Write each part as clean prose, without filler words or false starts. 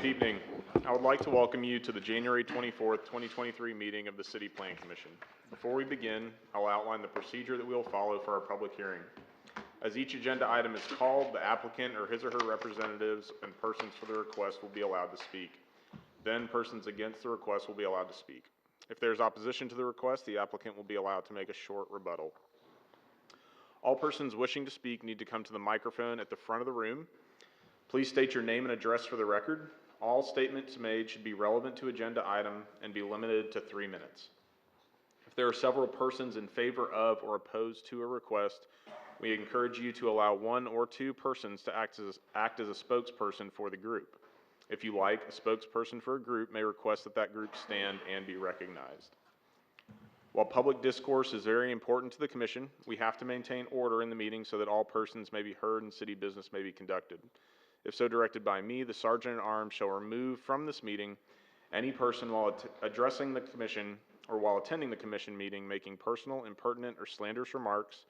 Good evening. I would like to welcome you to the January 24th, 2023 meeting of the City Plan Commission. Before we begin, I'll outline the procedure that we will follow for our public hearing. As each agenda item is called, the applicant or his or her representatives and persons for the request will be allowed to speak. Then persons against the request will be allowed to speak. If there is opposition to the request, the applicant will be allowed to make a short rebuttal. All persons wishing to speak need to come to the microphone at the front of the room. Please state your name and address for the record. All statements made should be relevant to agenda item and be limited to 3 minutes. If there are several persons in favor of or opposed to a request, we encourage you to allow 1 or 2 persons to act as a spokesperson for the group. If you like, a spokesperson for a group may request that that group stand and be recognized. While public discourse is very important to the Commission, we have to maintain order in the meeting so that all persons may be heard and city business may be conducted. If so directed by me, the Sergeant at Arms shall remove from this meeting any person while addressing the Commission or while attending the Commission meeting making personal, impertinent, or slanderous remarks,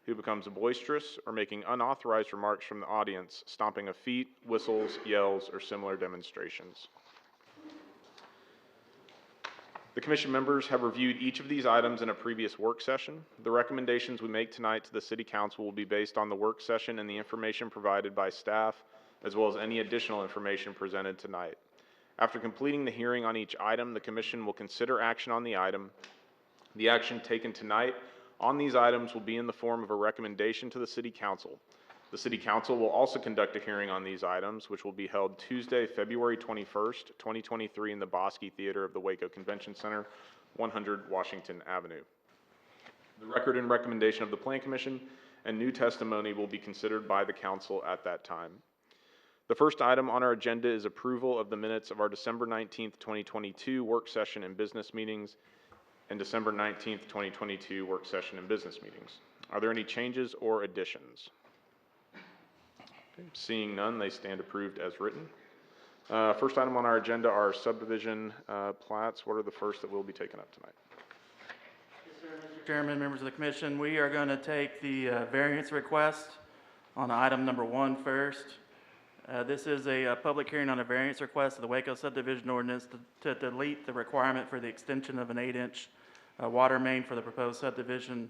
who becomes boisterous or making unauthorized remarks from the audience, stomping of feet, whistles, yells, or similar demonstrations. The Commission members have reviewed each of these items in a previous work session. The recommendations we make tonight to the City Council will be based on the work session and the information provided by staff, as well as any additional information presented tonight. After completing the hearing on each item, the Commission will consider action on the item. The action taken tonight on these items will be in the form of a recommendation to the City Council. The City Council will also conduct a hearing on these items, which will be held Tuesday, February 21st, 2023 in the Bosque Theater of the Waco Convention Center, 100 Washington Avenue. The record and recommendation of the Plan Commission and new testimony will be considered by the Council at that time. The first item on our agenda is approval of the minutes of our December 19th, 2022 work session and business meetings and December 19th, 2022 work session and business meetings. Are there any changes or additions? Okay. Seeing none, they stand approved as written. First item on our agenda are subdivision plats. What are the first that will be taken up tonight? Yes, sir, Mr. Chairman, members of the Commission, we are going to take the variance request on item number 1 first. This is a public hearing on a variance request of the Waco subdivision ordinance to delete the requirement for the extension of an 8-inch water main for the proposed subdivision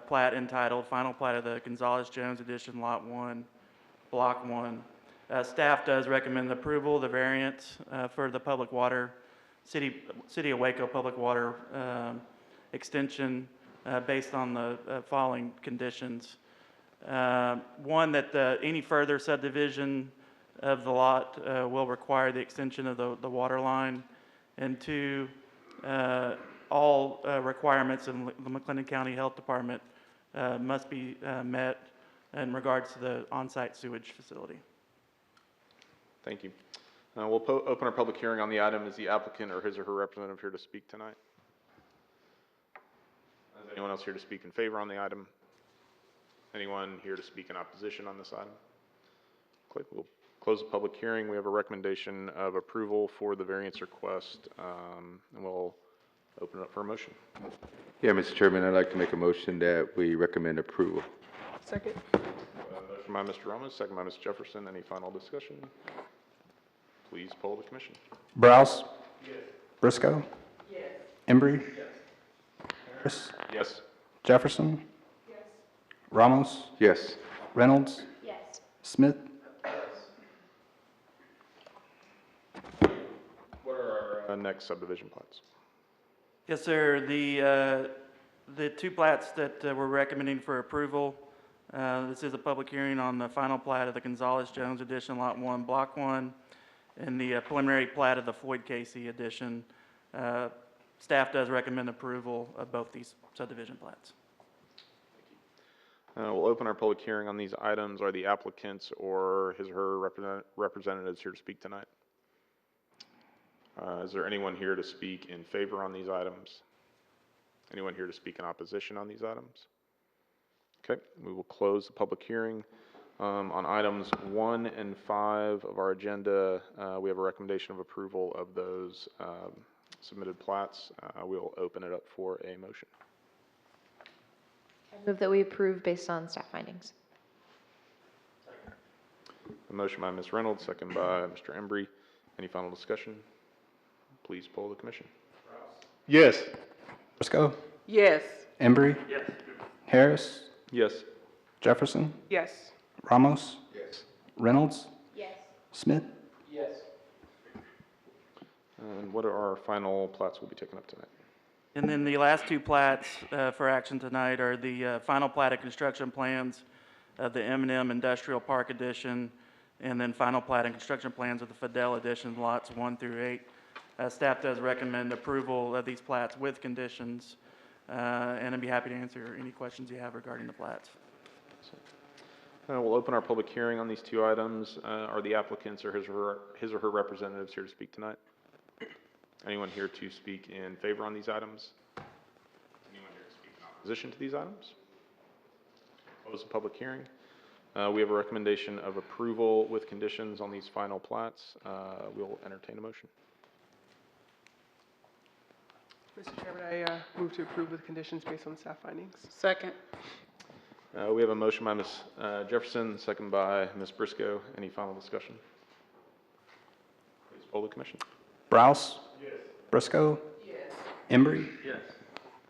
plat entitled Final Plat of the Gonzales-Jones Edition Lot 1, Block 1. Staff does recommend approval of the variance for the public water, City of Waco public water extension based on the following conditions. One, that any further subdivision of the lot will require the extension of the water line, and 2, all requirements in the McLennan County Health Department must be met in regards to the on-site sewage facility. Thank you. We'll open our public hearing on the item. Is the applicant or his or her representative here to speak tonight? Is anyone else here to speak in favor on the item? Anyone here to speak in opposition on this item? Okay, we'll close the public hearing. We have a recommendation of approval for the variance request, and we'll open it up for a motion. Yeah, Mr. Chairman, I'd like to make a motion that we recommend approval. Second. Motion by Mr. Ramos, second by Ms. Jefferson. Any final discussion? Please poll the commission. Browse. Yes. Briscoe. Yes. Embry. Yes. Harris. Yes. Jefferson. Yes. Ramos. Yes. Reynolds. Yes. Smith. What are our next subdivision plans? Yes, sir. The 2 plats that we're recommending for approval. This is a public hearing on the final plat of the Gonzales-Jones Edition Lot 1, Block 1, and the preliminary plat of the Floyd Casey Edition. Staff does recommend approval of both these subdivision plats. We'll open our public hearing on these items. Are the applicants or his or her representatives here to speak tonight? Is there anyone here to speak in favor on these items? Anyone here to speak in opposition on these items? Okay, we will close the public hearing. On items 1 and 5 of our agenda, we have a recommendation of approval of those submitted plats. We'll open it up for a motion. I move that we approve based on staff findings. A motion by Ms. Reynolds, second by Mr. Embry. Any final discussion? Please poll the commission. Yes. Briscoe, Yes. Embry. Harris, Yes. Jefferson, Yes. Ramos, Yes. Reynolds, Yes. Smith. And what are our final plats we'll be taking up tonight? And then the last two plats for action tonight are the final plat of construction plans of the M&M Industrial Park Edition, and then final plat and construction plans of the Fidel Edition, lots 1 through 8. Staff does recommend approval of these plats with conditions, and I'd be happy to answer any questions you have regarding the plats. We'll open our public hearing on these two items. Are the applicants or his or her representatives here to speak tonight? Anyone here to speak in favor on these items? Anyone here to speak in opposition to these items? Close the public hearing. We have a recommendation of approval with conditions on these final plats. We'll entertain a motion. Mr. Chairman, I move to approve with conditions based on staff findings. Second. We have a motion by Ms. Jefferson, second by Ms. Briscoe. Any final discussion? Please poll the commission. Browse. Briscoe. Embry.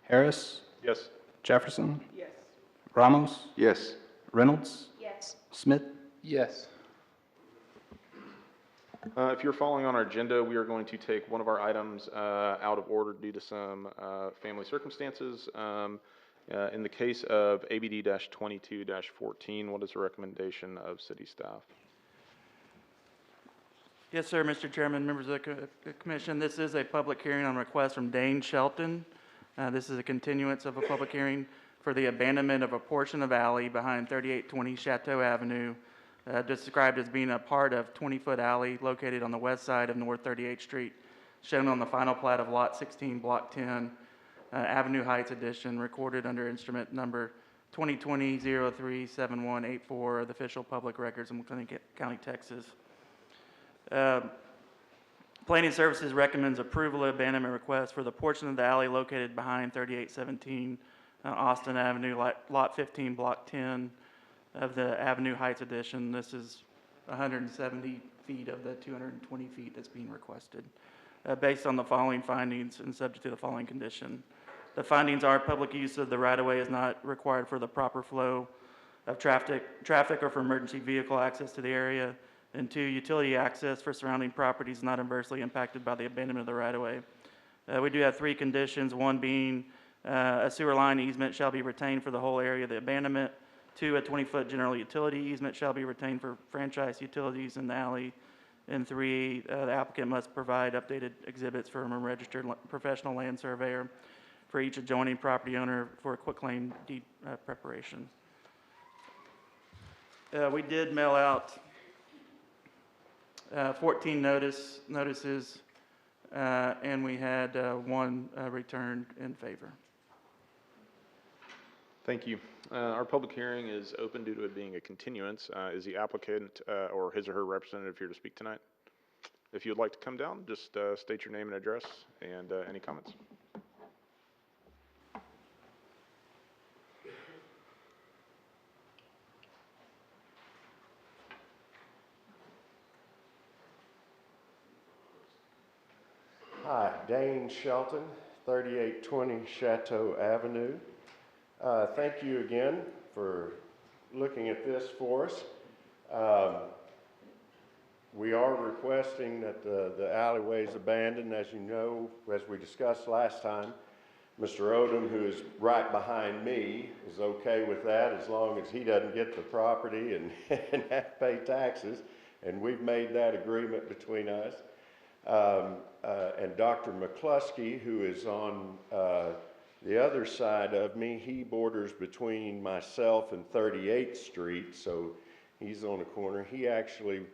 Harris, Yes. Jefferson, Yes. Ramos, Yes. Reynolds, Yes. Smith. Yes. If you're following on our agenda, we are going to take one of our items out of order due to some family circumstances. In the case of ABD-22-14, what is the recommendation of city staff? Yes, sir, Mr. Chairman, members of the commission. This is a public hearing on request from Dane Shelton. This is a continuance of a public hearing for the abandonment of a portion of alley behind 3820 Chateau Avenue, described as being a part of 20-foot alley located on the west side of North 38th Street, shown on the final plat of Lot 16, Block 10, Avenue Heights Edition, recorded under instrument number 2020-037184 of the official public records in McLennan County, Texas. Planning Services recommends approval of abandonment request for the portion of the alley located behind 3817 Austin Avenue, Lot 15, Block 10 of the Avenue Heights Edition. This is 170 feet of the 220 feet that's being requested, based on the following findings and subject to the following condition. The findings are public use of the right-of-way is not required for the proper flow of traffic or for emergency vehicle access to the area. And 2, utility access for surrounding properties not adversely impacted by the abandonment of the right-of-way. We do have 3 conditions, 1 being a sewer line easement shall be retained for the whole area of the abandonment. 2, a 20-foot general utility easement shall be retained for franchise utilities in the alley. And 3, the applicant must provide updated exhibits from a registered professional land surveyor for each adjoining property owner for a quitclaim deed preparation. We did mail out 14 notices, and we had 1 returned in favor. Thank you. Our public hearing is open due to it being a continuance. Is the applicant or his or her representative here to speak tonight? If you'd like to come down, just state your name and address and any comments. Hi, Dane Shelton, 3820 Chateau Avenue. Thank you again for looking at this for us. We are requesting that the alleyway is abandoned. As you know, as we discussed last time, Mr. Odom, who is right behind me, is okay with that as long as he doesn't get the property and have to pay taxes. And we've made that agreement between us. And Dr. McCluskey, who is on the other side of me, he borders between myself and 38th Street, so he's on the corner. He actually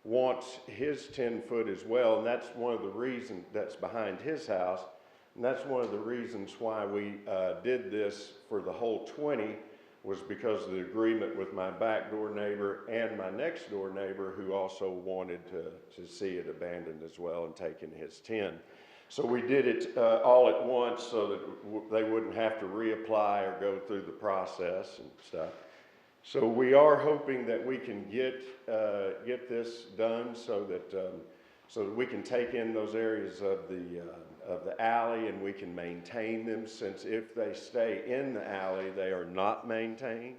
wants his 10-foot as well, and that's one of the reasons that's behind his house, and that's one of the reasons why we did this for the whole 20, was because of the agreement with my back door neighbor and my next door neighbor, who also wanted to see it abandoned as well and taken his 10. So we did it all at once so that they wouldn't have to reapply or go through the process and stuff. So we are hoping that we can get this done so that so that we can take in those areas of the alley and we can maintain them, since if they stay in the alley, they are not maintained.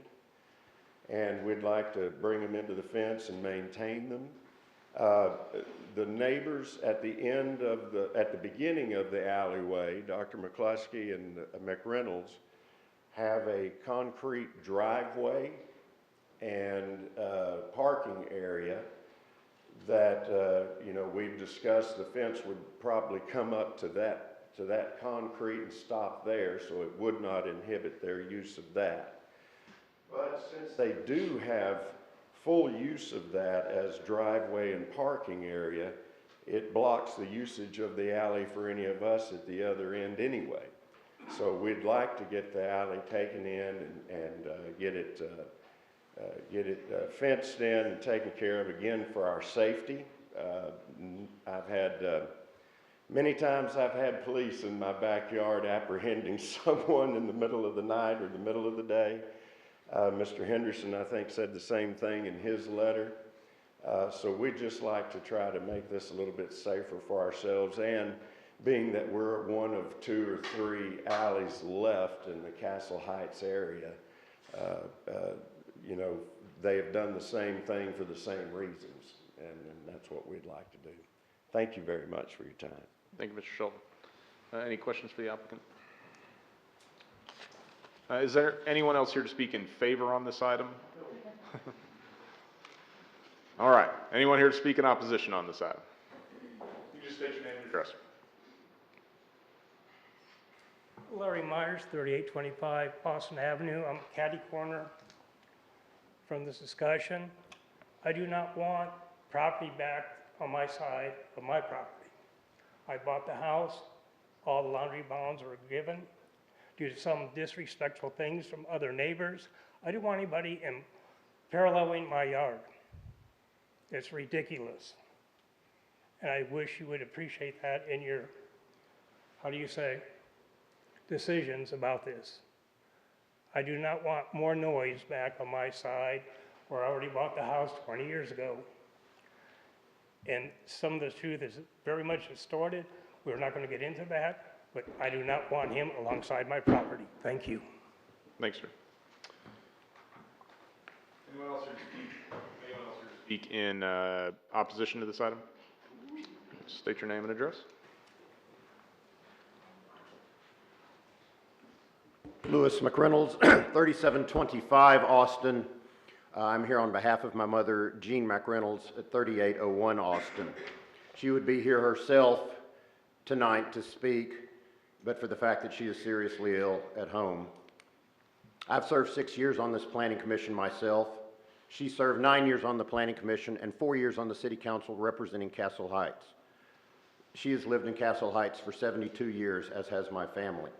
And we'd like to bring them into the fence and maintain them. The neighbors at the beginning of the alleyway, Dr. McCluskey and McReynolds, have a concrete driveway and parking area that, we've discussed the fence would probably come up to that concrete and stop there, so it would not inhibit their use of that. But since they do have full use of that as driveway and parking area, it blocks the usage of the alley for any of us at the other end anyway. So we'd like to get the alley taken in and get it fenced in and taken care of, again, for our safety. Many times I've had police in my backyard apprehending someone in the middle of the night or the middle of the day. Mr. Henderson, I think, said the same thing in his letter. So we'd just like to try to make this a little bit safer for ourselves, and being that we're one of 2 or 3 alleys left in the Castle Heights area, they have done the same thing for the same reasons, and that's what we'd like to do. Thank you very much for your time. Thank you, Mr. Shelton. Any questions for the applicant? Is there anyone else here to speak in favor on this item? All right. Anyone here to speak in opposition on this item? You just state your name and address. Larry Myers, 3825 Austin Avenue. I'm catty corner from this discussion. I do not want property back on my side of my property. I bought the house, all the laundry bounds were given due to some disrespectful things from other neighbors. I don't want anybody paralleling my yard. It's ridiculous. And I wish you would appreciate that in your, decisions about this. I do not want more noise back on my side where I already bought the house 20 years ago. And some of the truth is very much distorted. We're not going to get into that, but I do not want him alongside my property. Thank you. Thanks, sir. Anyone else here to speak in opposition to this item? State your name and address. Louis McReynolds, 3725 Austin. I'm here on behalf of my mother, Jean McReynolds, at 3801 Austin. She would be here herself tonight to speak, but for the fact that she is seriously ill at home. I've served 6 years on this planning commission myself. She served 9 years on the planning commission and 4 years on the city council representing Castle Heights. She has lived in Castle Heights for 72 years, as has my family.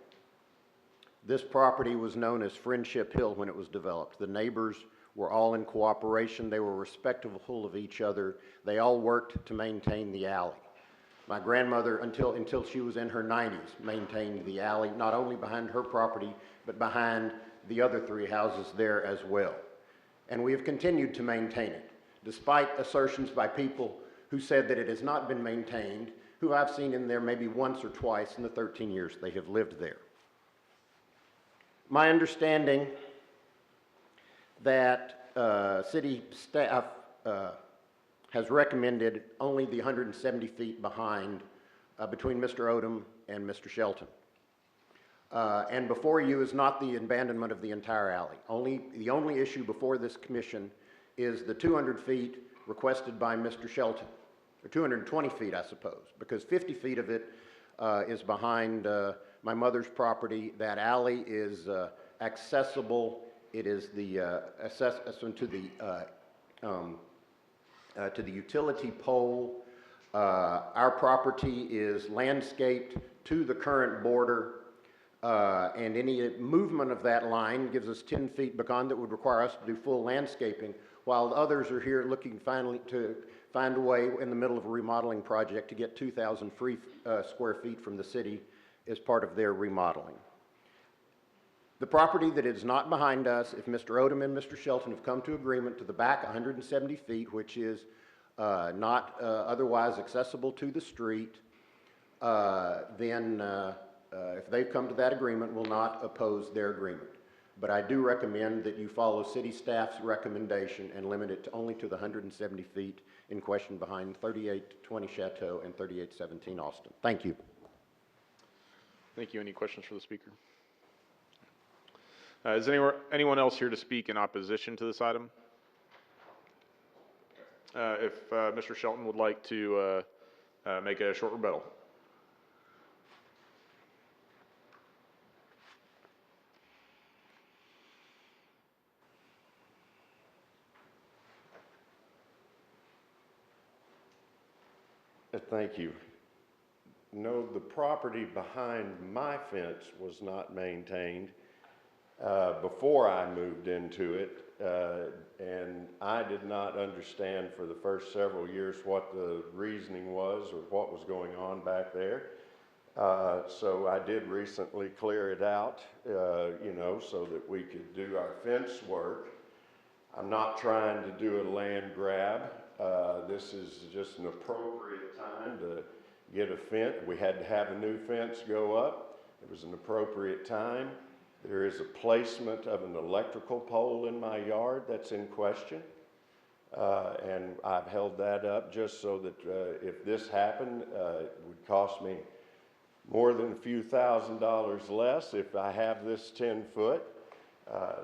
This property was known as Friendship Hill when it was developed. The neighbors were all in cooperation. They were respectful of each other. They all worked to maintain the alley. My grandmother, until she was in her 90s, maintained the alley, not only behind her property, but behind the other 3 houses there as well. And we have continued to maintain it, despite assertions by people who said that it has not been maintained, who I've seen in there maybe once or twice in the 13 years they have lived there. My understanding that city staff has recommended only the 170 feet behind between Mr. Odom and Mr. Shelton. And before you is not the abandonment of the entire alley. The only issue before this commission is the 200 feet requested by Mr. Shelton, or 220 feet, I suppose, because 50 feet of it is behind my mother's property. That alley is accessible. It is the accession to the utility pole. Our property is landscaped to the current border, and any movement of that line gives us 10 feet beyond that would require us to do full landscaping, while others are here looking finally to find a way in the middle of a remodeling project to get 2,000 free square feet from the city as part of their remodeling. The property that is not behind us, if Mr. Odom and Mr. Shelton have come to agreement to the back 170 feet, which is not otherwise accessible to the street, then if they've come to that agreement, will not oppose their agreement. But I do recommend that you follow city staff's recommendation and limit it to only to the 170 feet in question behind 3820 Chateau and 3817 Austin. Thank you. Thank you. Any questions for the speaker? Is anyone else here to speak in opposition to this item? If Mr. Shelton would like to make a short rebuttal. Thank you. No, the property behind my fence was not maintained before I moved into it, and I did not understand for the first several years what the reasoning was or what was going on back there. So I did recently clear it out, you know, so that we could do our fence work. I'm not trying to do a land grab. This is just an appropriate time to get a fence. We had to have a new fence go up. It was an appropriate time. There is a placement of an electrical pole in my yard that's in question. And I've held that up just so that if this happened, it would cost me more than a few $1,000s less if I have this 10 foot.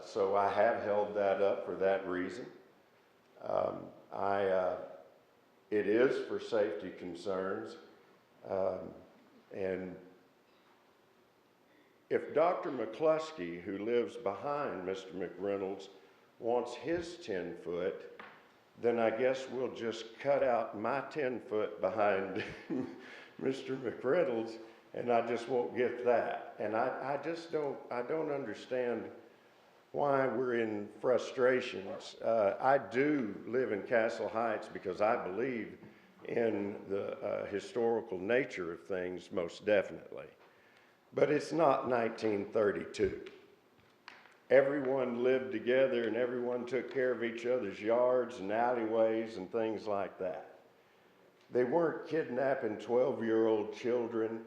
So I have held that up for that reason. It is for safety concerns. And if Dr. McCluskey, who lives behind Mr. McReynolds, wants his 10 foot, then I guess we'll just cut out my 10 foot behind Mr. McReynolds, and I just won't get that. And I don't understand why we're in frustrations. I do live in Castle Heights because I believe in the historical nature of things, most definitely. But it's not 1932. Everyone lived together and everyone took care of each other's yards and alleyways and things like that. They weren't kidnapping 12-year-old children.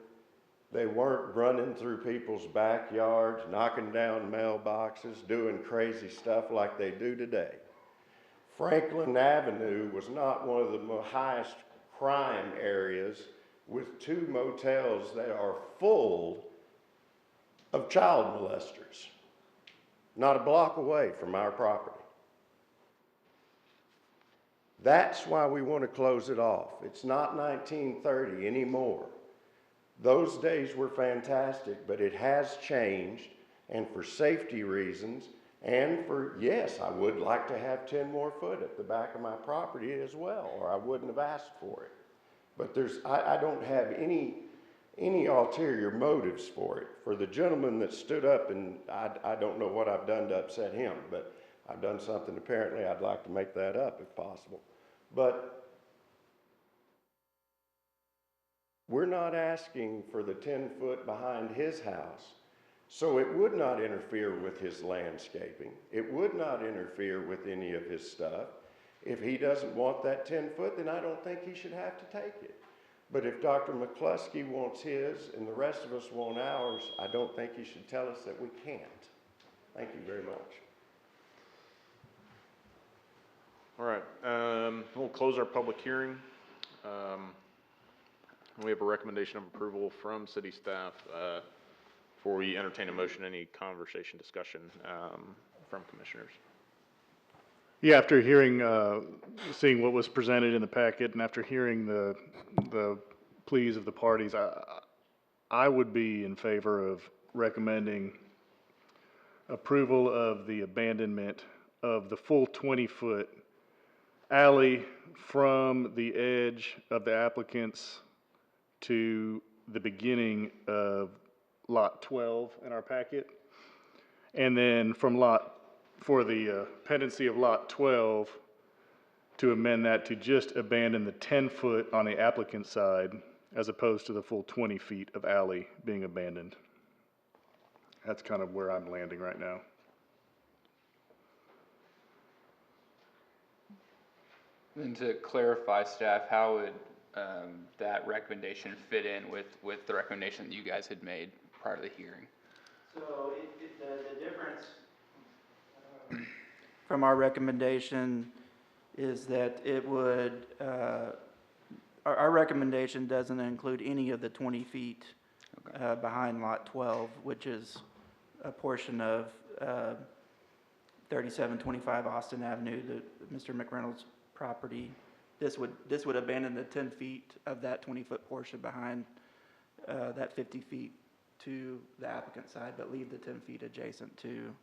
They weren't running through people's backyards, knocking down mailboxes, doing crazy stuff like they do today. Franklin Avenue was not one of the highest crime areas, with 2 motels that are full of child molesters, not a block away from our property. That's why we want to close it off. It's not 1930 anymore. Those days were fantastic, but it has changed, and for safety reasons, and for, yes, I would like to have 10 more foot at the back of my property as well, or I wouldn't have asked for it. But I don't have any ulterior motives for it. For the gentleman that stood up, and I don't know what I've done to upset him, but I've done something apparently. I'd like to make that up if possible. But we're not asking for the 10 foot behind his house, so it would not interfere with his landscaping. It would not interfere with any of his stuff. If he doesn't want that 10 foot, then I don't think he should have to take it. But if Dr. McCluskey wants his and the rest of us want ours, I don't think he should tell us that we can't. Thank you very much. All right, we'll close our public hearing. We have a recommendation of approval from city staff. Before we entertain a motion, any conversation, discussion from commissioners? Yeah, after hearing, seeing what was presented in the packet, and after hearing the pleas of the parties, I would be in favor of recommending approval of the abandonment of the full 20-foot alley from the edge of the applicants to the beginning of lot 12 in our packet. And then from for the pendency of lot 12, to amend that to just abandon the 10 foot on the applicant side as opposed to the full 20 feet of alley being abandoned. That's kind of where I'm landing right now. And to clarify, staff, how would that recommendation fit in with the recommendation that you guys had made prior to the hearing? So the difference from our recommendation is that it would, our recommendation doesn't include any of the 20 feet behind Lot 12, which is a portion of 3725 Austin Avenue, Mr. McReynolds' property. This would abandon the 10 feet of that 20-foot portion behind that 50 feet to the applicant's side, but leave the 10 feet adjacent to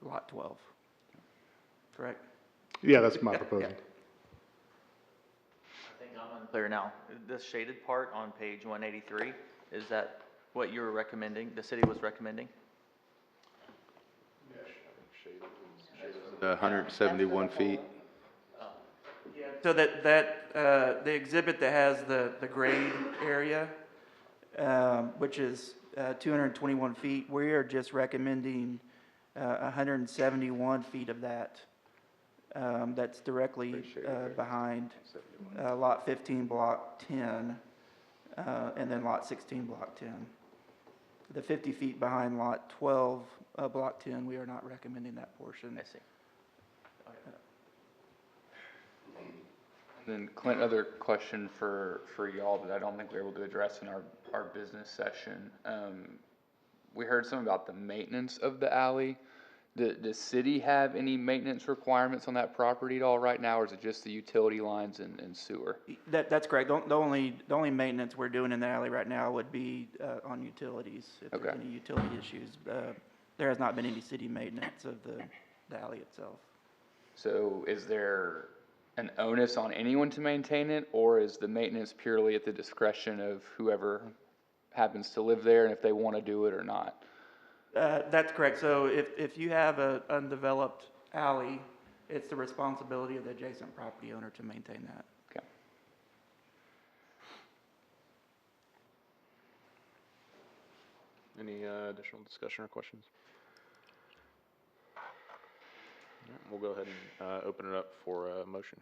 Lot 12. Correct? Yeah, that's my proposal. I think I'm unclear now. This shaded part on page 183, is that what you were recommending, the city was recommending? The 171 feet. So that the exhibit that has the grade area, which is 221 feet, we are just recommending 171 feet of that. That's directly behind Lot 15, Block 10, and then Lot 16, Block 10. The 50 feet behind Lot 12, Block 10, we are not recommending that portion. I see. Then Clint, another question for y'all that I don't think we were able to address in our business session. We heard something about the maintenance of the alley. Does the city have any maintenance requirements on that property at all right now, or is it just the utility lines and sewer? That's correct. The only maintenance we're doing in the alley right now would be on utilities. If there's any utility issues, there has not been any city maintenance of the alley itself. So is there an onus on anyone to maintain it, or is the maintenance purely at the discretion of whoever happens to live there and if they want to do it or not? That's correct. So if you have an undeveloped alley, it's the responsibility of the adjacent property owner to maintain that. Okay. Any additional discussion or questions? All right, we'll go ahead and open it up for a motion.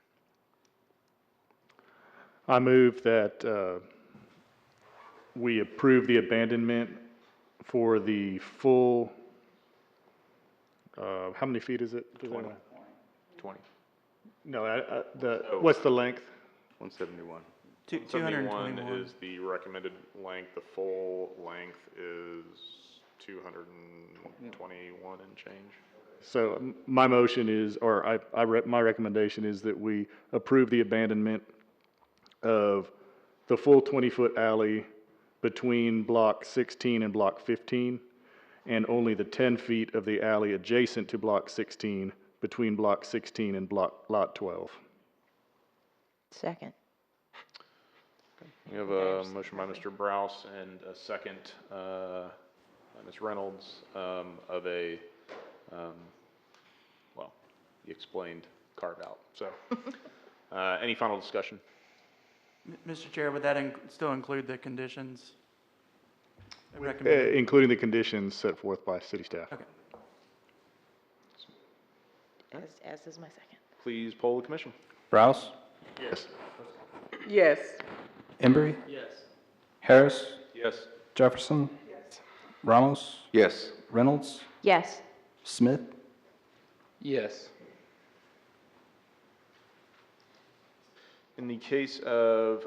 I move that we approve the abandonment for the full, how many feet is it? 20. No, what's the length? 171. 271 is the recommended length. The full length is 221 and change. So my motion is, or my recommendation is that we approve the abandonment of the full 20-foot alley between Block 16 and Block 15, and only the 10 feet of the alley adjacent to Block 16 between Block 16 and Lot 12. Second. We have a motion by Mr. Browse and a second by Ms. Reynolds of a, well, he explained carve out. So, any final discussion? Mr. Chair, would that still include the conditions? Including the conditions set forth by city staff. Okay. As is my second. Please poll the commission. Browse. Yes. Yes. Embry. Yes. Harris. Yes. Jefferson. Yes. Ramos. Yes. Reynolds. Yes. Smith. Yes. In the case of,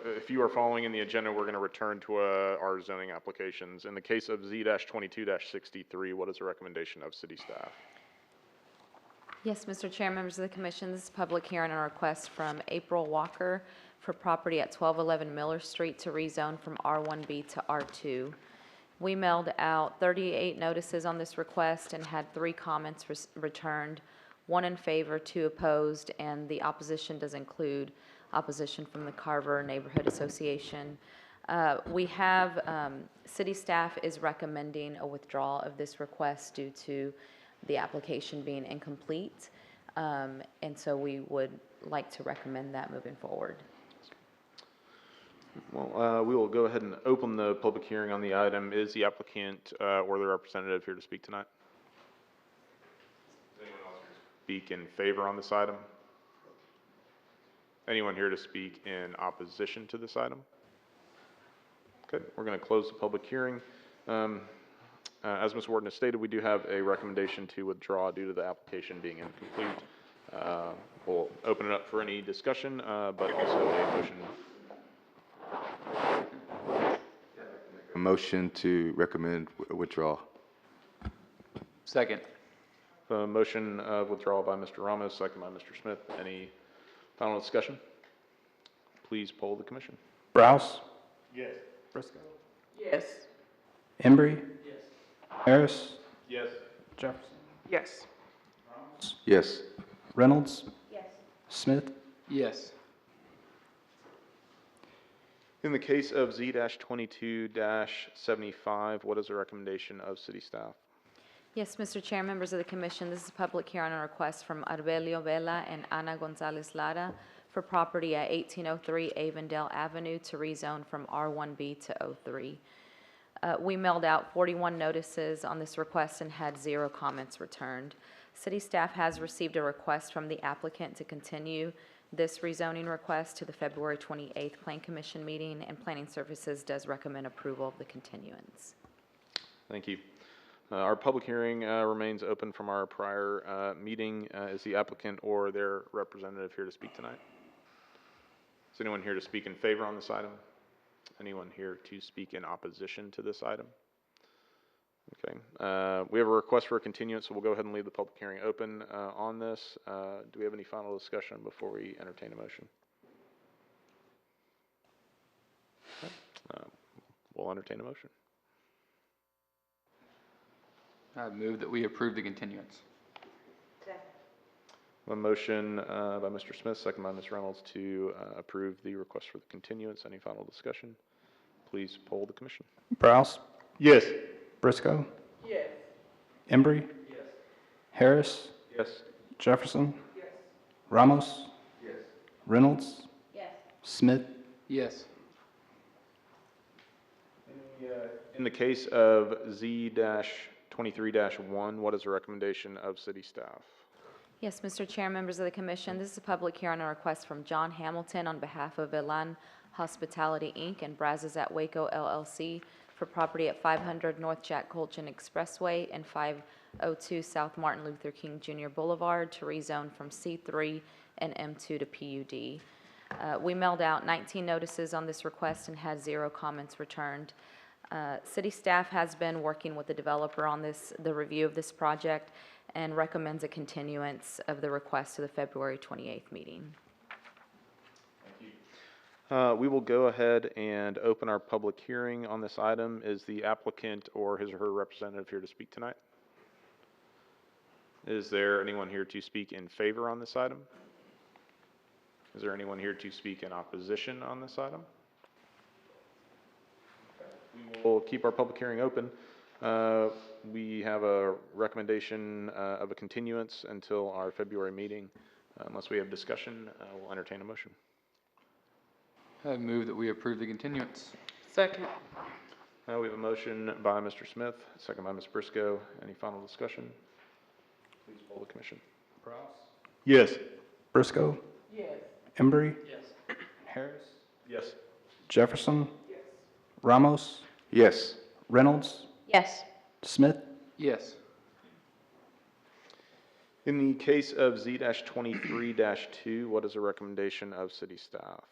if you are following in the agenda, we're going to return to our zoning applications. In the case of Z-22-63, what is the recommendation of city staff? Yes, Mr. Chair, members of the commission, this is a public hearing on a request from April Walker for property at 1211 Miller Street to rezone from R1B to R2. We mailed out 38 notices on this request and had 3 comments returned, 1 in favor, 2 opposed, and the opposition does include opposition from the Carver Neighborhood Association. City staff is recommending a withdrawal of this request due to the application being incomplete, and so we would like to recommend that moving forward. Well, we will go ahead and open the public hearing on the item. Is the applicant or the representative here to speak tonight? Is anyone else here to speak in favor on this item? Anyone here to speak in opposition to this item? Okay, we're going to close the public hearing. As Ms. Warden has stated, we do have a recommendation to withdraw due to the application being incomplete. We'll open it up for any discussion, but also a motion. A motion to recommend withdrawal. Second. Motion of withdrawal by Mr. Ramos, second by Mr. Smith. Any final discussion? Please poll the commission. Browse. Yes. Briscoe. Yes. Embry. Harris. Yes. Jefferson. Yes. Yes. Reynolds. Smith. Yes. In the case of Z-22-75, what is the recommendation of city staff? Yes, Mr. Chair, members of the commission, this is a public hearing on a request from Arbelio Vela and Ana Gonzalez Lara for property at 1803 Avondale Avenue to rezone from R1B to O3. We mailed out 41 notices on this request and had 0 comments returned. City staff has received a request from the applicant to continue this rezoning request to the February 28th Plan Commission meeting, and Planning Services does recommend approval of the continuance. Thank you. Our public hearing remains open from our prior meeting. Is the applicant or their representative here to speak tonight? Is anyone here to speak in favor on this item? Anyone here to speak in opposition to this item? Okay. We have a request for a continuance, so we'll go ahead and leave the public hearing open on this. Do we have any final discussion before we entertain a motion? Okay. We'll entertain a motion. I move that we approve the continuance. A motion by Mr. Smith, second by Ms. Reynolds to approve the request for the continuance. Any final discussion? Please poll the commission. Browse. Yes. Briscoe. Yes. Embry. Harris. Yes. Jefferson. Ramos. Reynolds. Smith. Yes. In the case of Z-23-1, what is the recommendation of city staff? Yes, Mr. Chair, members of the commission, this is a public hearing on a request from John Hamilton on behalf of Elan Hospitality, Inc. and Brazos at Waco, LLC for property at 500 North Jack Colchin Expressway and 502 South Martin Luther King Jr. Boulevard to rezone from C3 and M2 to PUD. We mailed out 19 notices on this request and had 0 comments returned. City staff has been working with the developer on the review of this project, and recommends a continuance of the request to the February 28th meeting. We will go ahead and open our public hearing on this item. Is the applicant or his or her representative here to speak tonight? Is there anyone here to speak in favor on this item? Is there anyone here to speak in opposition on this item? We will keep our public hearing open. We have a recommendation of a continuance until our February meeting. Unless we have discussion, we'll entertain a motion. I move that we approve the continuance. Second. We have a motion by Mr. Smith, second by Ms. Briscoe. Any final discussion? Please poll the commission. Yes. Briscoe. Yes. Embry. Harris. Yes. Jefferson. Ramos. Yes. Reynolds. Yes. Smith. Yes. In the case of Z-23-2, what is the recommendation of city staff?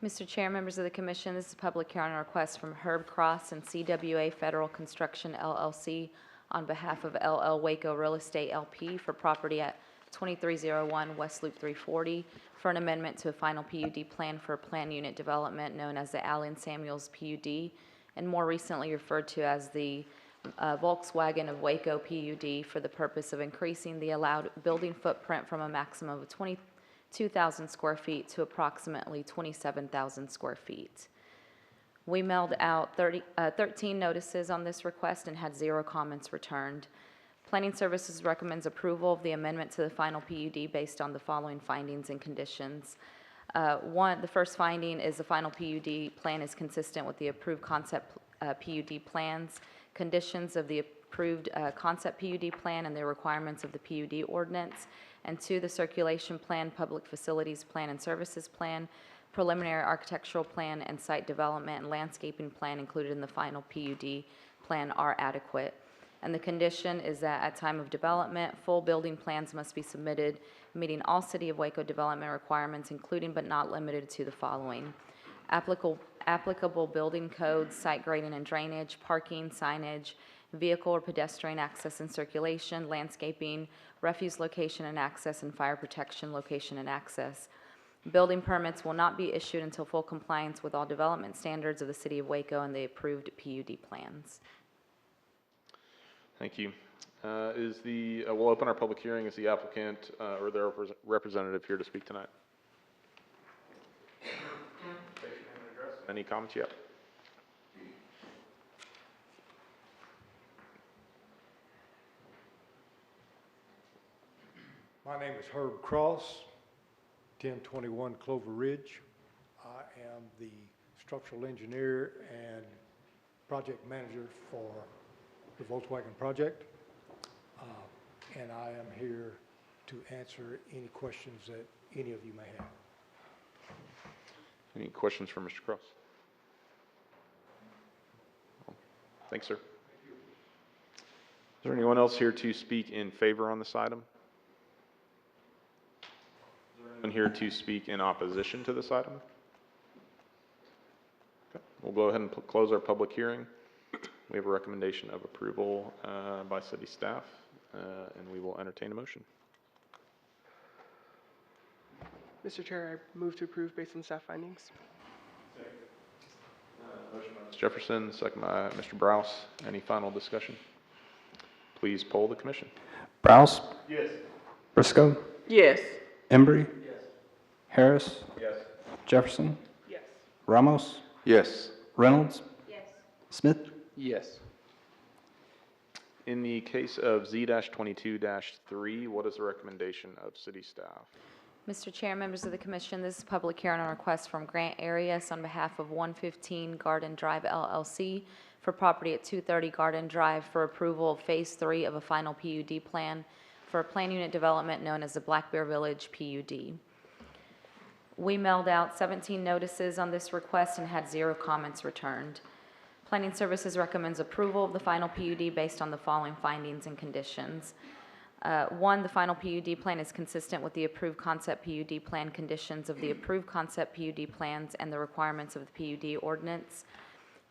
Mr. Chair, members of the commission, this is a public hearing on a request from Herb Cross and CWA Federal Construction LLC on behalf of LL Waco Real Estate LP for property at 2301 West Loop 340 for an amendment to a final PUD plan for a plan unit development known as the Allen Samuels PUD, and more recently referred to as the Volkswagen of Waco PUD, for the purpose of increasing the allowed building footprint from a maximum of 22,000 square feet to approximately 27,000 square feet. We mailed out 13 notices on this request and had 0 comments returned. Planning Services recommends approval of the amendment to the final PUD based on the following findings and conditions. The first finding is the final PUD plan is consistent with the approved concept PUD plans, conditions of the approved concept PUD plan, and the requirements of the PUD ordinance. and 2, the circulation plan, public facilities plan, and services plan, preliminary architectural plan, and site development and landscaping plan included in the final PUD plan are adequate. And the condition is that at time of development, full building plans must be submitted, meeting all City of Waco development requirements, including but not limited to the following: applicable building codes, site grading and drainage, parking, signage, vehicle or pedestrian access and circulation, landscaping, refuse location and access, and fire protection location and access. Building permits will not be issued until full compliance with all development standards of the City of Waco and the approved PUD plans. Thank you. We'll open our public hearing. Is the applicant or their representative here to speak tonight? Any comments yet? My name is Herb Cross, 1021 Clover Ridge. I am the structural engineer and project manager for the Volkswagen project. And I am here to answer any questions that any of you may have. Any questions for Mr. Cross? Thanks, sir. Is there anyone else here to speak in favor on this item? Is there anyone here to speak in opposition to this item? Okay. We'll go ahead and close our public hearing. We have a recommendation of approval by city staff, and we will entertain a motion. Mr. Chair, I move to approve based on staff findings. Motion by Ms. Jefferson, second by Mr. Browse. Any final discussion? Please poll the commission. Browse. Yes. Briscoe. Yes. Embry. Yes. Harris. Yes. Jefferson. Yes. Ramos. Yes. Reynolds. Yes. Smith. Yes. In the case of Z-22-3, what is the recommendation of city staff? Mr. Chair, members of the commission, this is a public hearing on request from Grant Arias on behalf of 115 Garden Drive LLC for property at 230 Garden Drive for approval of Phase 3 of a final PUD plan for a plan unit development known as the Black Bear Village PUD. We mailed out 17 notices on this request and had 0 comments returned. Planning Services recommends approval of the final PUD based on the following findings and conditions. 1, the final PUD plan is consistent with the approved concept PUD plan conditions of the approved concept PUD plans and the requirements of the PUD ordinance.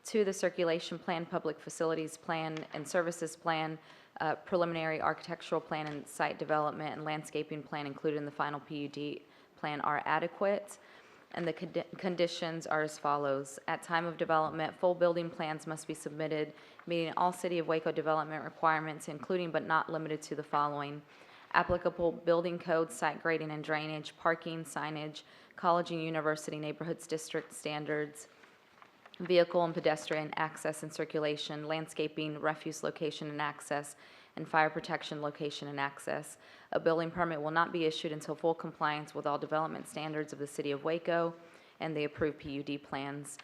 2, the circulation plan, public facilities plan, and services plan, preliminary architectural plan, and site development and landscaping plan included in the final PUD plan are adequate. And the conditions are as follows. At time of development, full building plans must be submitted, meeting all City of Waco development requirements, including but not limited to the following: applicable building codes, site grading and drainage, parking, signage, college and university neighborhoods district standards, vehicle and pedestrian access and circulation, landscaping, refuse location and access, and fire protection location and access. A building permit will not be issued until full compliance with all development standards of the City of Waco and the approved PUD plans.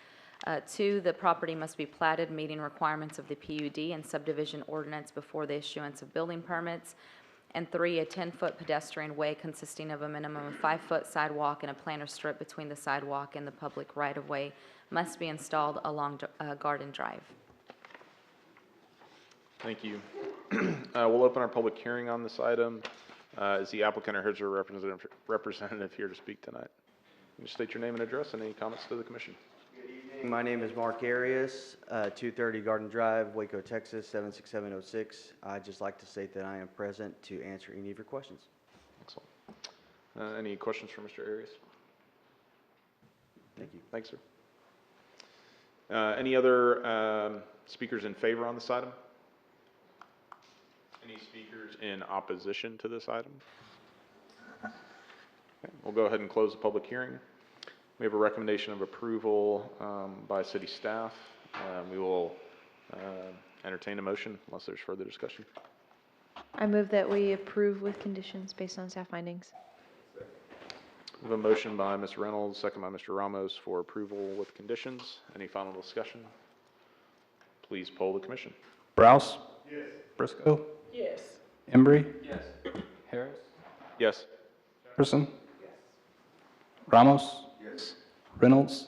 2, the property must be platted meeting requirements of the PUD and subdivision ordinance before the issuance of building permits. And 3, a 10-foot pedestrian way consisting of a minimum of 5-foot sidewalk and a planter strip between the sidewalk and the public right-of-way must be installed along Garden Drive. Thank you. We'll open our public hearing on this item. Is the applicant or his representative here to speak tonight? Can you state your name and address and any comments to the commission? My name is Mark Arias, 230 Garden Drive, Waco, Texas, 76706. I'd just like to state that I am present to answer any of your questions. Excellent. Any questions for Mr. Arias? Thank you. Thanks, sir. Any other speakers in favor on this item? Any speakers in opposition to this item? Okay, we'll go ahead and close the public hearing. We have a recommendation of approval by city staff. We will entertain a motion unless there's further discussion. I move that we approve with conditions based on staff findings. We have a motion by Ms. Reynolds, second by Mr. Ramos for approval with conditions. Any final discussion? Please poll the commission. Browse. Yes. Briscoe. Yes. Embry. Yes. Harris. Yes. Jefferson? Ramos? Yes. Reynolds?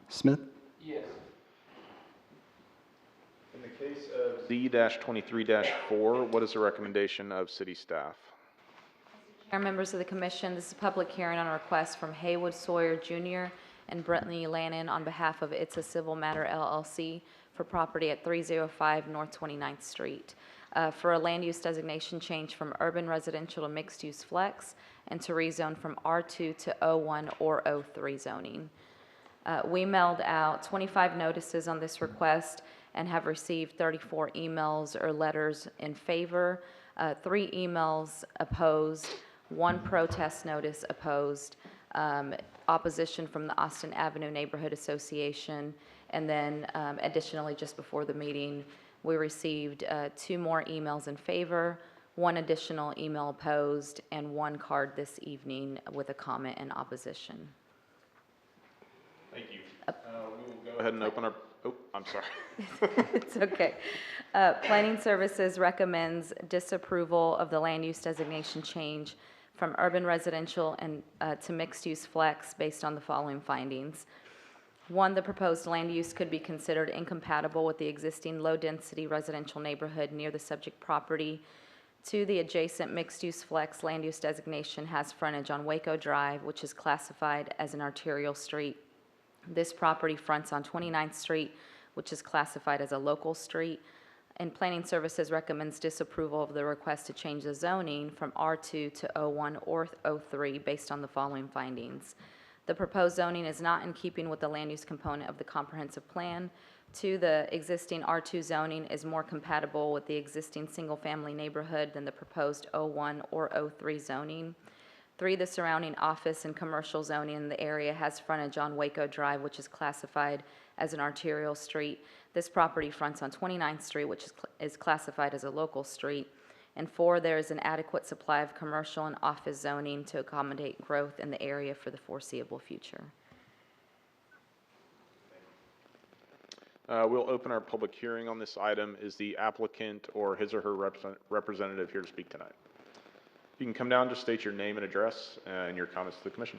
Smith? Yes. In the case of Z-23-4, what is the recommendation of city staff? Chair, members of the commission, this is a public hearing on a request from Haywood Sawyer Jr. and Brittany Lannon on behalf of It's a Civil Matter LLC for property at 305 North 29th Street, for a land use designation change from urban residential to mixed-use flex and to rezone from R2 to O1 or O3 zoning. We mailed out 25 notices on this request and have received 34 emails or letters in favor, 3 emails opposed, 1 protest notice opposed, opposition from the Austin Avenue Neighborhood Association, and then additionally, just before the meeting, we received 2 more emails in favor, 1 additional email opposed, and 1 card this evening with a comment in opposition. Thank you. We will go ahead and open our, oh, I'm sorry. It's okay. Planning Services recommends disapproval of the land use designation change from urban residential and to mixed-use flex based on the following findings. 1, the proposed land use could be considered incompatible with the existing low-density residential neighborhood near the subject property. 2, the adjacent mixed-use flex land use designation has frontage on Waco Drive, which is classified as an arterial street. This property fronts on 29th Street, which is classified as a local street. And Planning Services recommends disapproval of the request to change the zoning from R2 to O1 or O3 based on the following findings. The proposed zoning is not in keeping with the land use component of the comprehensive plan. 2, the existing R2 zoning is more compatible with the existing single-family neighborhood than the proposed O1 or O3 zoning. 3, the surrounding office and commercial zoning in the area has frontage on Waco Drive, which is classified as an arterial street. This property fronts on 29th Street, which is classified as a local street. And 4, there is an adequate supply of commercial and office zoning to accommodate growth in the area for the foreseeable future. We'll open our public hearing on this item. Is the applicant or his or her representative here to speak tonight? You can come down, just state your name and address and your comments to the commission.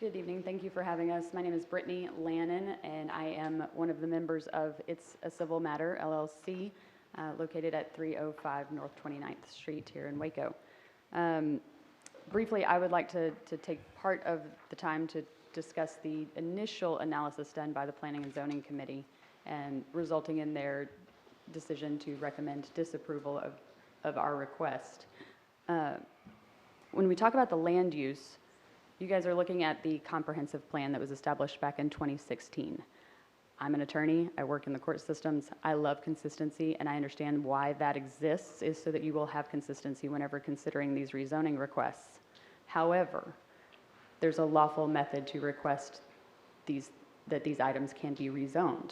Good evening. Thank you for having us. My name is Brittany Lannon, and I am one of the members of It's a Civil Matter LLC, located at 305 North 29th Street here in Waco. Briefly, I would like to take part of the time to discuss the initial analysis done by the Planning and Zoning Committee and resulting in their decision to recommend disapproval of our request. When we talk about the land use, you guys are looking at the comprehensive plan that was established back in 2016. I'm an attorney, I work in the court systems, I love consistency, and I understand why that exists is so that you will have consistency whenever considering these rezoning requests. However, there's a lawful method to request that these items can be rezoned.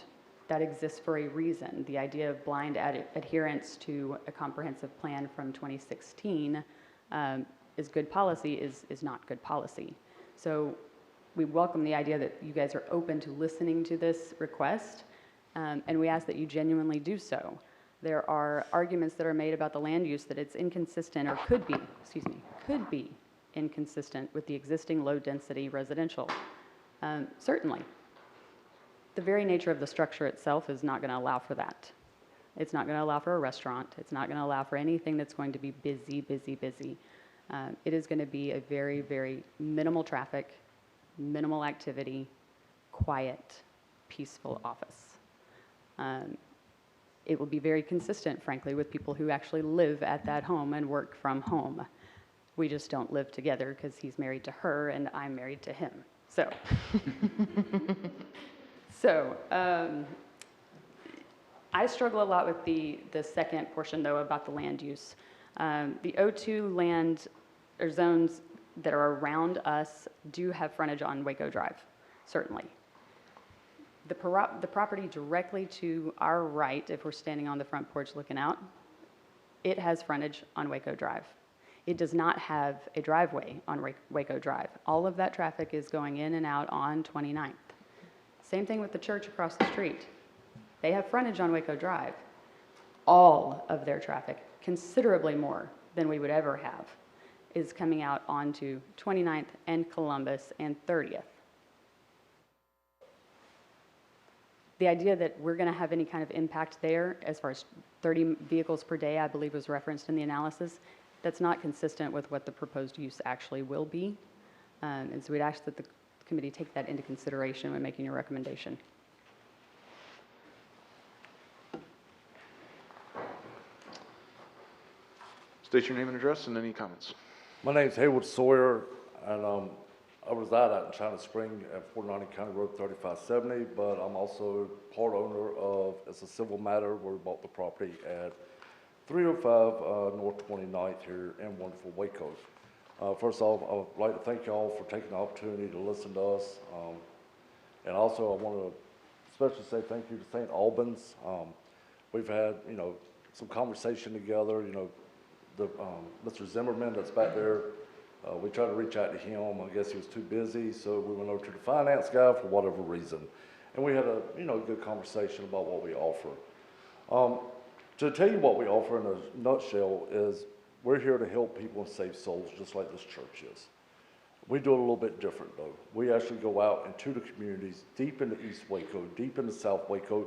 That exists for a reason. The idea of blind adherence to a comprehensive plan from 2016 is good policy is not good policy. So we welcome the idea that you guys are open to listening to this request, and we ask that you genuinely do so. There are arguments that are made about the land use that it's inconsistent or could be inconsistent with the existing low-density residential. Certainly. The very nature of the structure itself is not going to allow for that. It's not going to allow for a restaurant. It's not going to allow for anything that's going to be busy, busy, busy. It is going to be a very, very minimal traffic, minimal activity, quiet, peaceful office. It will be very consistent, frankly, with people who actually live at that home and work from home. We just don't live together because he's married to her and I'm married to him. I struggle a lot with the second portion, though, about the land use. The O2 land or zones that are around us do have frontage on Waco Drive, certainly. The property directly to our right, if we're standing on the front porch looking out, it has frontage on Waco Drive. It does not have a driveway on Waco Drive. All of that traffic is going in and out on 29th. Same thing with the church across the street. They have frontage on Waco Drive. All of their traffic, considerably more than we would ever have, is coming out onto 29th and Columbus and 30th. The idea that we're going to have any kind of impact there, as far as 30 vehicles per day, I believe was referenced in the analysis, that's not consistent with what the proposed use actually will be. And so we'd ask that the committee take that into consideration when making your recommendation. State your name and address and any comments. My name's Haywood Sawyer, and I reside out in China Spring at 490 County Road 3570, but I'm also part owner of, it's a civil matter where we bought the property at 305 North 29th here in wonderful Waco. First off, I would like to thank y'all for taking the opportunity to listen to us. And also I want to especially say thank you to St. Albans. We've had, some conversation together, Mr. Zimmerman that's back there. We tried to reach out to him. I guess he was too busy, so we went over to the finance guy for whatever reason. And we had a, good conversation about what we offer. To tell you what we offer in a nutshell is we're here to help people and save souls, just like this church is. We do it a little bit different, though. We actually go out into the communities, deep into East Waco, deep into South Waco,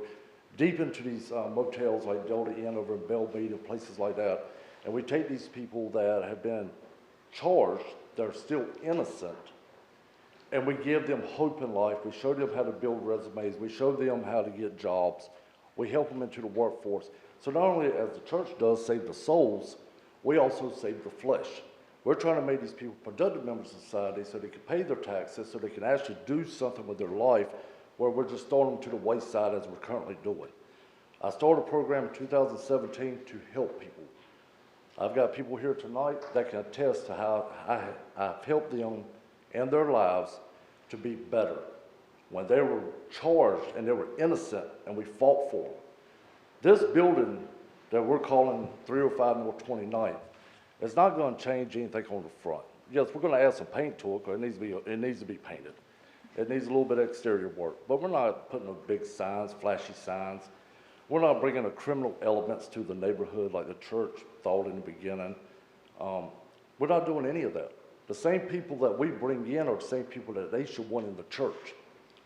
deep into these motels like Delta Inn over in Bellmead and places like that. And we take these people that have been charged, they're still innocent, and we give them hope in life. We show them how to build resumes. We show them how to get jobs. We help them into the workforce. So not only as the church does save the souls, we also save the flesh. We're trying to make these people productive members of society so they can pay their taxes, so they can actually do something with their life, where we're just throwing them to the wayside as we're currently doing. I started a program in 2017 to help people. I've got people here tonight that can attest to how I've helped them in their lives to be better. When they were charged and they were innocent and we fought for them. This building that we're calling 305 North 29th is not going to change anything on the front. Yes, we're going to add some paint to it because it needs to be painted. It needs a little bit of exterior work, but we're not putting up big signs, flashy signs. We're not bringing the criminal elements to the neighborhood like the church thought in the beginning. We're not doing any of that. The same people that we bring in are the same people that they should want in the church.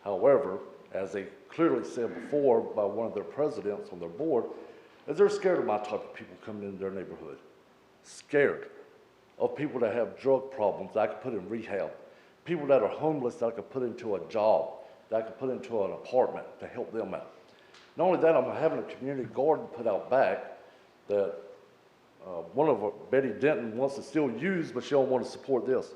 However, as they clearly said before by one of their presidents on their board, is they're scared of my type of people coming into their neighborhood. Scared of people that have drug problems that I could put in rehab. People that are homeless that I could put into a job, that I could put into an apartment to help them out. Not only that, I'm having a community garden put out back that Betty Denton wants to still use, but she don't want to support this.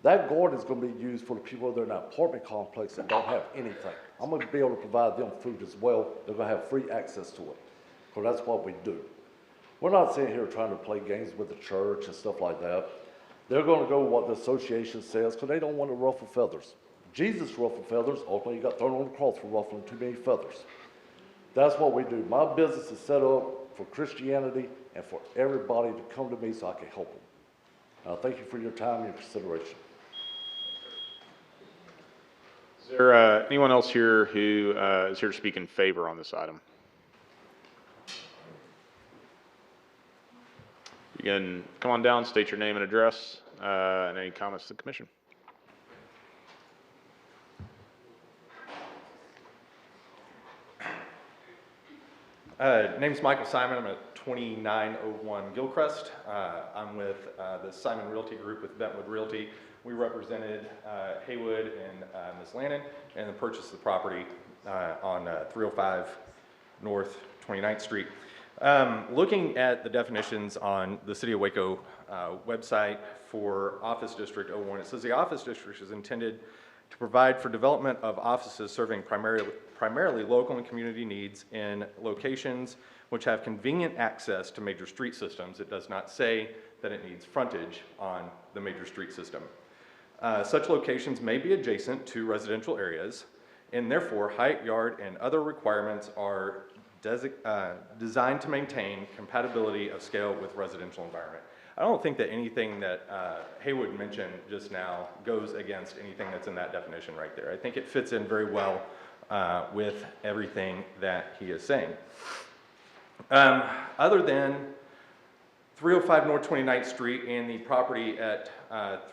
That garden is going to be used for the people that are in that apartment complex that don't have anything. I'm going to be able to provide them food as well. They're going to have free access to it, because that's what we do. We're not sitting here trying to play games with the church and stuff like that. They're going to go with what the association says, because they don't want to ruffle feathers. Jesus ruffled feathers. Ultimately, he got thrown on the cross for ruffling too many feathers. That's what we do. My business is set up for Christianity and for everybody to come to me so I can help them. Thank you for your time and your consideration. Is there anyone else here who is here to speak in favor on this item? You can come on down, state your name and address, and any comments to the commission. Name's Michael Simon. I'm at 2901 Gilcrest. I'm with the Simon Realty Group with Bentwood Realty. We represented Haywood and Ms. Lannon in the purchase of the property on 305 North 29th Street. Looking at the definitions on the City of Waco website for Office District 01, it says the Office District is intended to provide for development of offices serving primarily local and community needs in locations which have convenient access to major street systems. It does not say that it needs frontage on the major street system. Such locations may be adjacent to residential areas, and therefore height, yard, and other requirements are designed to maintain compatibility of scale with residential environment. I don't think that anything that Haywood mentioned just now goes against anything that's in that definition right there. I think it fits in very well with everything that he is saying. Other than 305 North 29th Street and the property at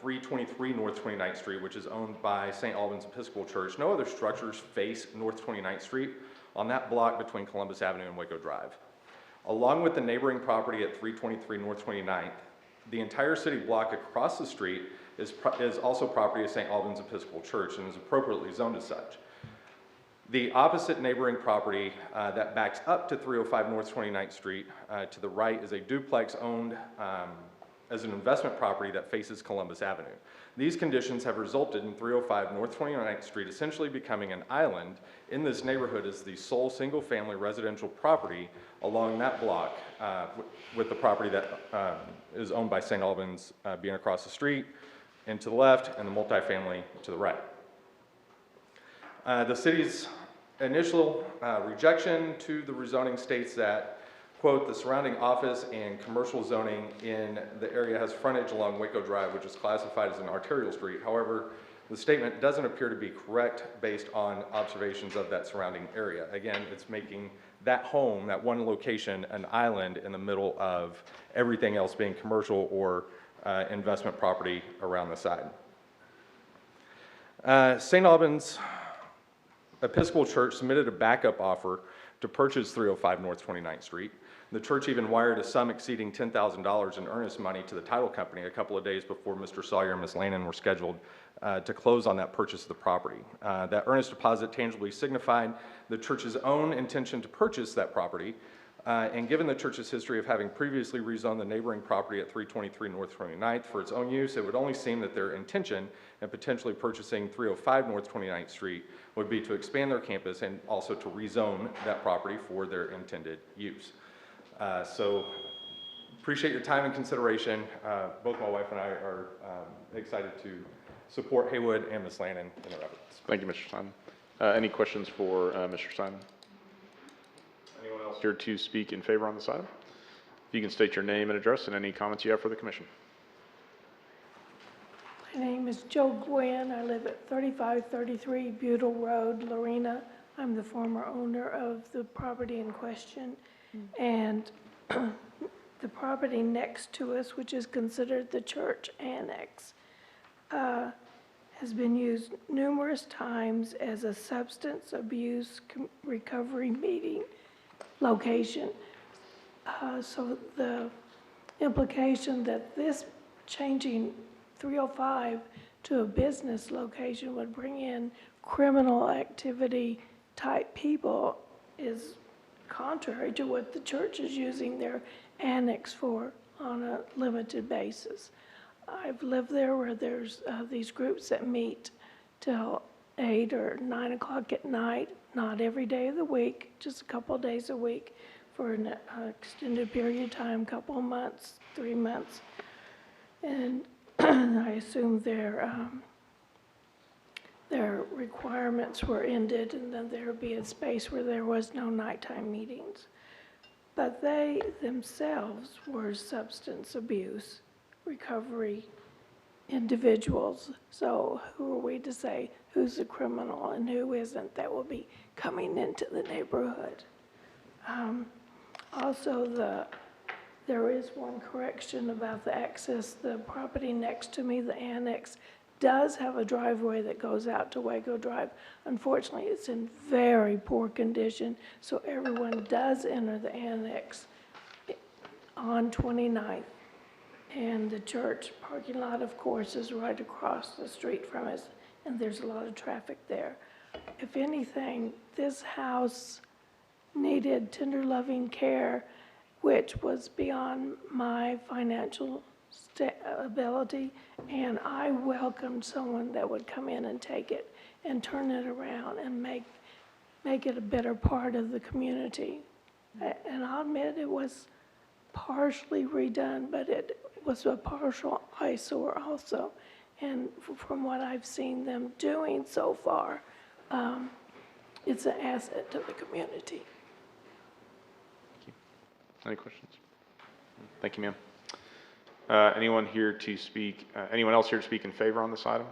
323 North 29th Street, which is owned by St. Albans Episcopal Church, no other structures face North 29th Street on that block between Columbus Avenue and Waco Drive. Along with the neighboring property at 323 North 29th, the entire city block across the street is also property of St. Albans Episcopal Church and is appropriately zoned as such. The opposite neighboring property that backs up to 305 North 29th Street to the right is a duplex owned as an investment property that faces Columbus Avenue. These conditions have resulted in 305 North 29th Street essentially becoming an island in this neighborhood as the sole single-family residential property along that block with the property that is owned by St. Albans being across the street and to the left and the multifamily to the right. The city's initial rejection to the rezoning states that, quote, the surrounding office and commercial zoning in the area has frontage along Waco Drive, which is classified as an arterial street. However, the statement doesn't appear to be correct based on observations of that surrounding area. Again, it's making that home, that one location, an island in the middle of everything else being commercial or investment property around the side. St. Albans Episcopal Church submitted a backup offer to purchase 305 North 29th Street. The church even wired a sum exceeding $10,000 in earnest money to the title company a couple of days before Mr. Sawyer and Ms. Lannon were scheduled to close on that purchase of the property. That earnest deposit tangibly signified the church's own intention to purchase that property, and given the church's history of having previously rezoned the neighboring property at 323 North 29th for its own use, it would only seem that their intention in potentially purchasing 305 North 29th Street would be to expand their campus and also to rezone that property for their intended use. So appreciate your time and consideration. Both my wife and I are excited to support Haywood and Ms. Lannon in their efforts. Thank you, Mr. Simon. Any questions for Mr. Simon? Anyone else here to speak in favor on this item? If you can state your name and address and any comments you have for the commission. My name is Joe Gwynn. I live at 3533 Butyl Road, Lorena. I'm the former owner of the property in question. And the property next to us, which is considered the church annex, has been used numerous times as a substance abuse recovery meeting location. So the implication that this changing 305 to a business location would bring in criminal activity type people is contrary to what the church is using their annex for on a limited basis. I've lived there where there's these groups that meet till 8 or 9 o'clock at night, not every day of the week, just a couple of days a week for an extended period of time, couple of months, 3 months. And I assume their requirements were ended and then there would be a space where there was no nighttime meetings. But they themselves were substance abuse recovery individuals. So who are we to say who's a criminal and who isn't that will be coming into the neighborhood? Also, there is one correction about the access. The property next to me, the annex, does have a driveway that goes out to Waco Drive. Unfortunately, it's in very poor condition, so everyone does enter the annex on 29th. And the church parking lot, of course, is right across the street from us, and there's a lot of traffic there. If anything, this house needed tender loving care, which was beyond my financial ability, and I welcomed someone that would come in and take it and turn it around and make it a better part of the community. And I'll admit it was partially redone, but it was a partial eyesore also. And from what I've seen them doing so far, it's an asset to the community. Thank you. Any questions? Thank you, ma'am. Anyone here to speak, anyone else here to speak in favor on this item?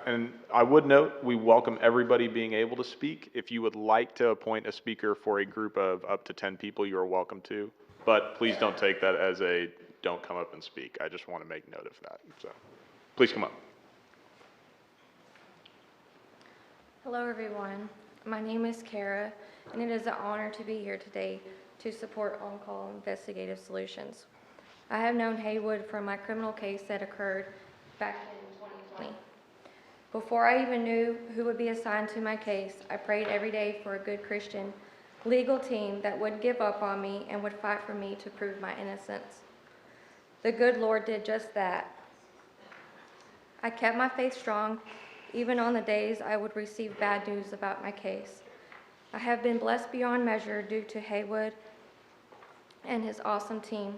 And I would note, we welcome everybody being able to speak. If you would like to appoint a speaker for a group of up to 10 people, you are welcome to. But please don't take that as a don't come up and speak. I just want to make note of that. So please come up. Hello, everyone. My name is Kara, and it is an honor to be here today to support On-Call Investigative Solutions. I have known Haywood from my criminal case that occurred back in 2020. Before I even knew who would be assigned to my case, I prayed every day for a good Christian legal team that wouldn't give up on me and would fight for me to prove my innocence. The good Lord did just that. I kept my faith strong, even on the days I would receive bad news about my case. I have been blessed beyond measure due to Haywood and his awesome team.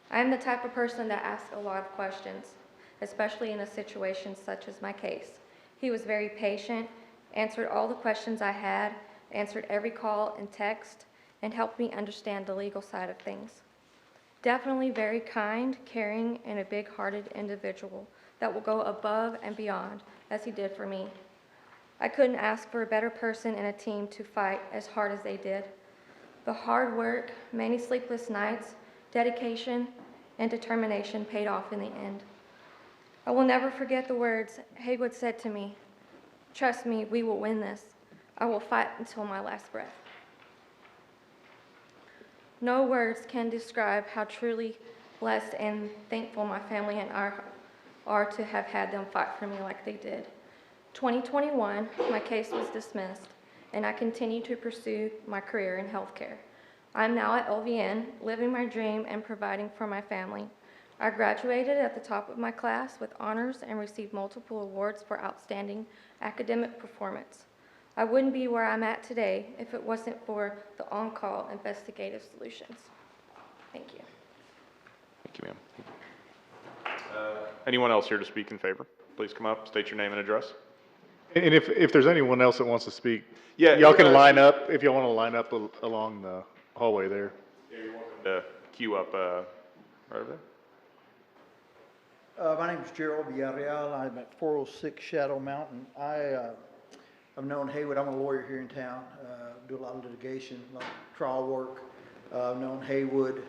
I am the type of person that asks a lot of questions, especially in a situation such as my case. He was very patient, answered all the questions I had, answered every call and text, and helped me understand the legal side of things. Definitely very kind, caring, and a big-hearted individual that will go above and beyond as he did for me. I couldn't ask for a better person and a team to fight as hard as they did. The hard work, many sleepless nights, dedication, and determination paid off in the end. I will never forget the words Haywood said to me, "Trust me, we will win this. I will fight until my last breath." No words can describe how truly blessed and thankful my family and I are to have had them fight for me like they did. 2021, my case was dismissed, and I continue to pursue my career in healthcare. I'm now at LVN, living my dream and providing for my family. I graduated at the top of my class with honors and received multiple awards for outstanding academic performance. I wouldn't be where I'm at today if it wasn't for the On-Call Investigative Solutions. Thank you. Thank you, ma'am. Anyone else here to speak in favor? Please come up, state your name and address. And if there's anyone else that wants to speak, Yeah, y'all can line up, if y'all want to line up along the hallway there. Yeah, you're welcome to queue up right over there. My name is Gerald Villarreal. I'm at 406 Shadow Mountain. I've known Haywood. I'm a lawyer here in town. Do a lot of litigation, a lot of trial work. I've known Haywood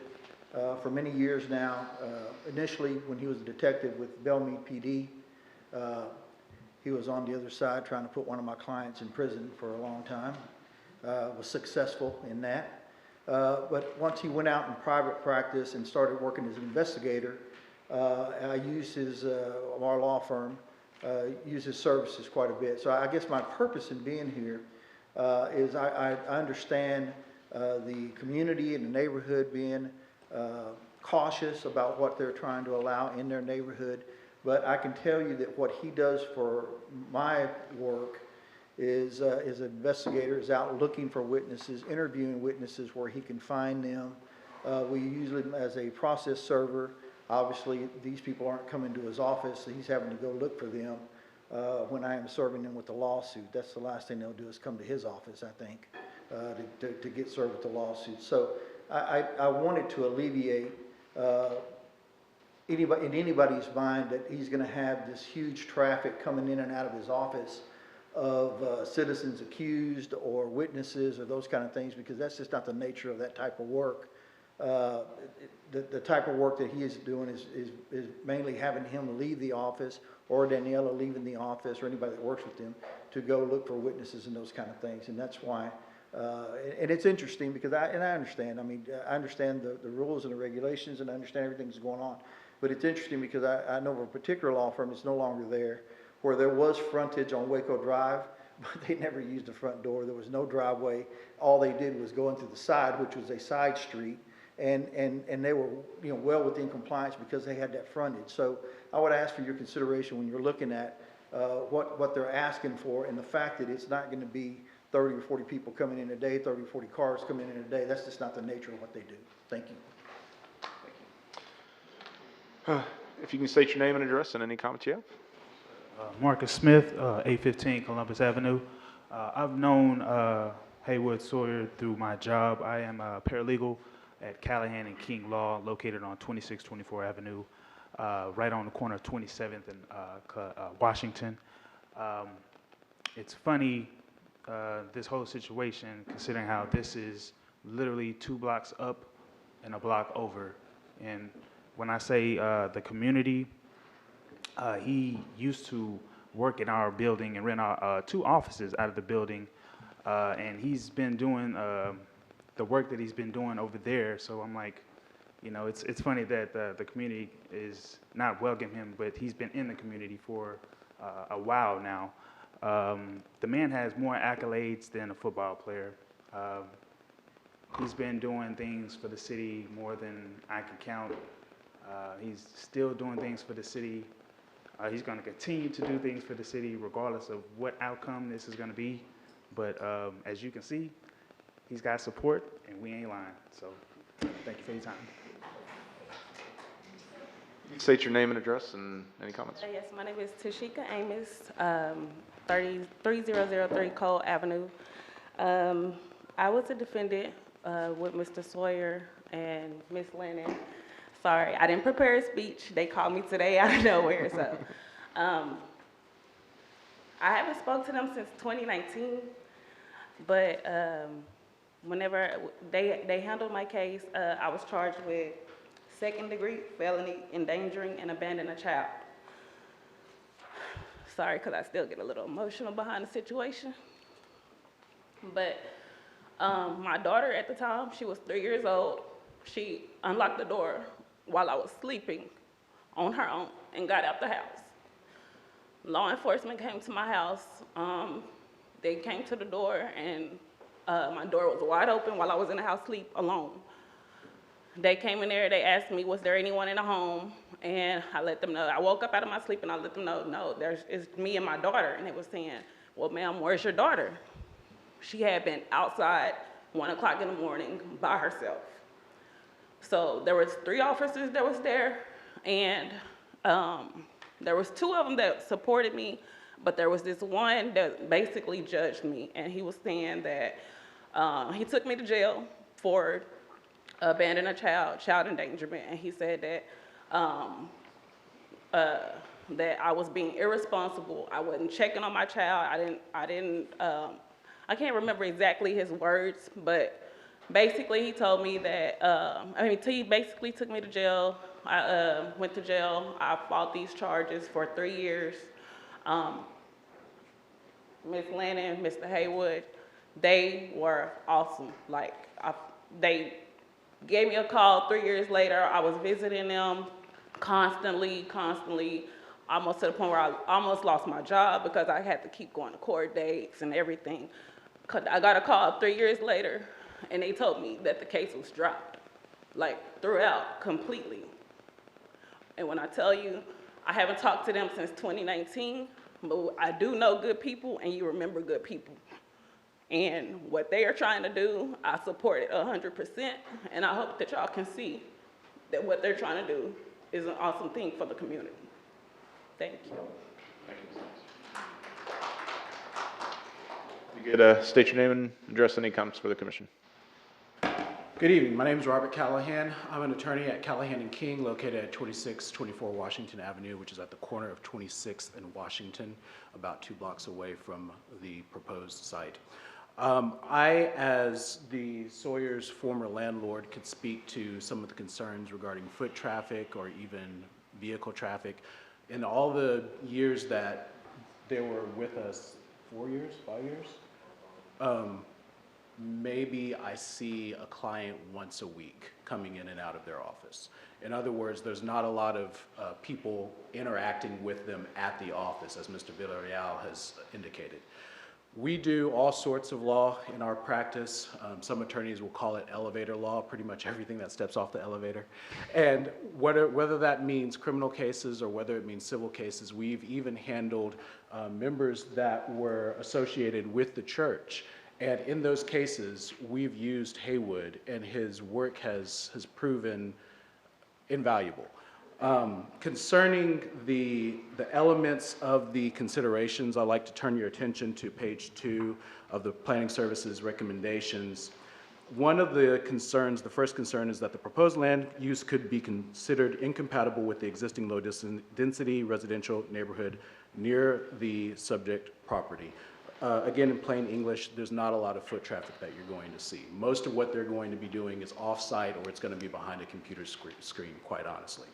for many years now. Initially, when he was a detective with Belmead PD, he was on the other side trying to put one of my clients in prison for a long time. Was successful in that. But once he went out in private practice and started working as an investigator, I used our law firm, used his services quite a bit. So I guess my purpose in being here is I understand the community and the neighborhood being cautious about what they're trying to allow in their neighborhood. But I can tell you that what he does for my work is an investigator, is out looking for witnesses, interviewing witnesses where he can find them. We use him as a process server. Obviously, these people aren't coming to his office, so he's having to go look for them when I am serving them with the lawsuit. That's the last thing they'll do is come to his office, I think, to get served with the lawsuit. So I wanted to alleviate in anybody's mind that he's going to have this huge traffic coming in and out of his office of citizens accused or witnesses or those kind of things, because that's just not the nature of that type of work. The type of work that he is doing is mainly having him leave the office, or Daniela leaving the office, or anybody that works with him, to go look for witnesses and those kind of things. And that's why, and it's interesting because I understand. I mean, I understand the rules and the regulations, and I understand everything that's going on. But it's interesting because I know of a particular law firm that's no longer there, where there was frontage on Waco Drive, but they never used the front door. There was no driveway. All they did was go into the side, which was a side street. And they were, well within compliance because they had that frontage. So I would ask for your consideration when you're looking at what they're asking for, and the fact that it's not going to be 30 or 40 people coming in a day, 30 or 40 cars coming in a day. That's just not the nature of what they do. Thank you. If you can state your name and address and any comments you have. Marcus Smith, 815 Columbus Avenue. I've known Haywood Sawyer through my job. I am a paralegal. at Callahan and King Law, located on 2624 Avenue, right on the corner of 27th and Washington. It's funny, this whole situation, considering how this is literally 2 blocks up and a block over. And when I say the community, he used to work in our building and rent our 2 offices out of the building, and he's been doing the work that he's been doing over there. So I'm like, you know, it's funny that the community is not welcoming him, but he's been in the community for a while now. The man has more accolades than a football player. He's been doing things for the city more than I can count. He's still doing things for the city. He's going to continue to do things for the city regardless of what outcome this is going to be. But as you can see, he's got support, and we ain't lying. So thank you for your time. State your name and address and any comments. Yes, my name is Tashika Amos, 3003 Cole Avenue. I was a defendant with Mr. Sawyer and Ms. Lennon. Sorry, I didn't prepare a speech. They called me today out of nowhere, so. I haven't spoke to them since 2019, but whenever they handled my case, I was charged with 2nd-degree felony, endangering and abandoning a child. Sorry, because I still get a little emotional behind the situation. But my daughter at the time, she was 3 years old. She unlocked the door while I was sleeping on her own and got out the house. Law enforcement came to my house. They came to the door, and my door was wide open while I was in the house asleep alone. They came in there, they asked me, was there anyone in the home? And I let them know. I woke up out of my sleep and I let them know, no, it's me and my daughter. And it was saying, well, ma'am, where's your daughter? She had been outside 1 o'clock in the morning by herself. So there was 3 officers that was there, and there was 2 of them that supported me, but there was this one that basically judged me. And he was saying that he took me to jail for abandoning a child endangerment, and he said that that I was being irresponsible. I wasn't checking on my child. I can't remember exactly his words, but basically he told me that, he basically took me to jail. I went to jail. I fought these charges for 3 years. Ms. Lennon, Mr. Haywood, they were awesome. Like, they gave me a call 3 years later. I was visiting them constantly, almost to the point where I almost lost my job because I had to keep going to court dates and everything. I got a call 3 years later, and they told me that the case was dropped, like throughout, completely. And when I tell you, I haven't talked to them since 2019, but I do know good people, and you remember good people. And what they are trying to do, I support it 100%, and I hope that y'all can see that what they're trying to do is an awesome thing for the community. Thank you. Thank you. You could state your name and address any comments for the commission. Good evening. My name is Robert Callahan. I'm an attorney at Callahan and King, located at 2624 Washington Avenue, which is at the corner of 26th and Washington, about 2 blocks away from the proposed site. I, as the Sawyer's former landlord, could speak to some of the concerns regarding foot traffic or even vehicle traffic. In all the years that they were with us, 4 years, 5 years, maybe I see a client once a week coming in and out of their office. In other words, there's not a lot of people interacting with them at the office, as Mr. Villarreal has indicated. We do all sorts of law in our practice. Some attorneys will call it elevator law, pretty much everything that steps off the elevator. And whether that means criminal cases or whether it means civil cases, we've even handled members that were associated with the church. And in those cases, we've used Haywood, and his work has proven invaluable. Concerning the elements of the considerations, I'd like to turn your attention to page 2 of the Planning Services recommendations. One of the concerns, the first concern, is that the proposed land use could be considered incompatible with the existing low-density residential neighborhood near the subject property. Again, in plain English, there's not a lot of foot traffic that you're going to see. Most of what they're going to be doing is off-site, or it's going to be behind a computer screen, quite honestly.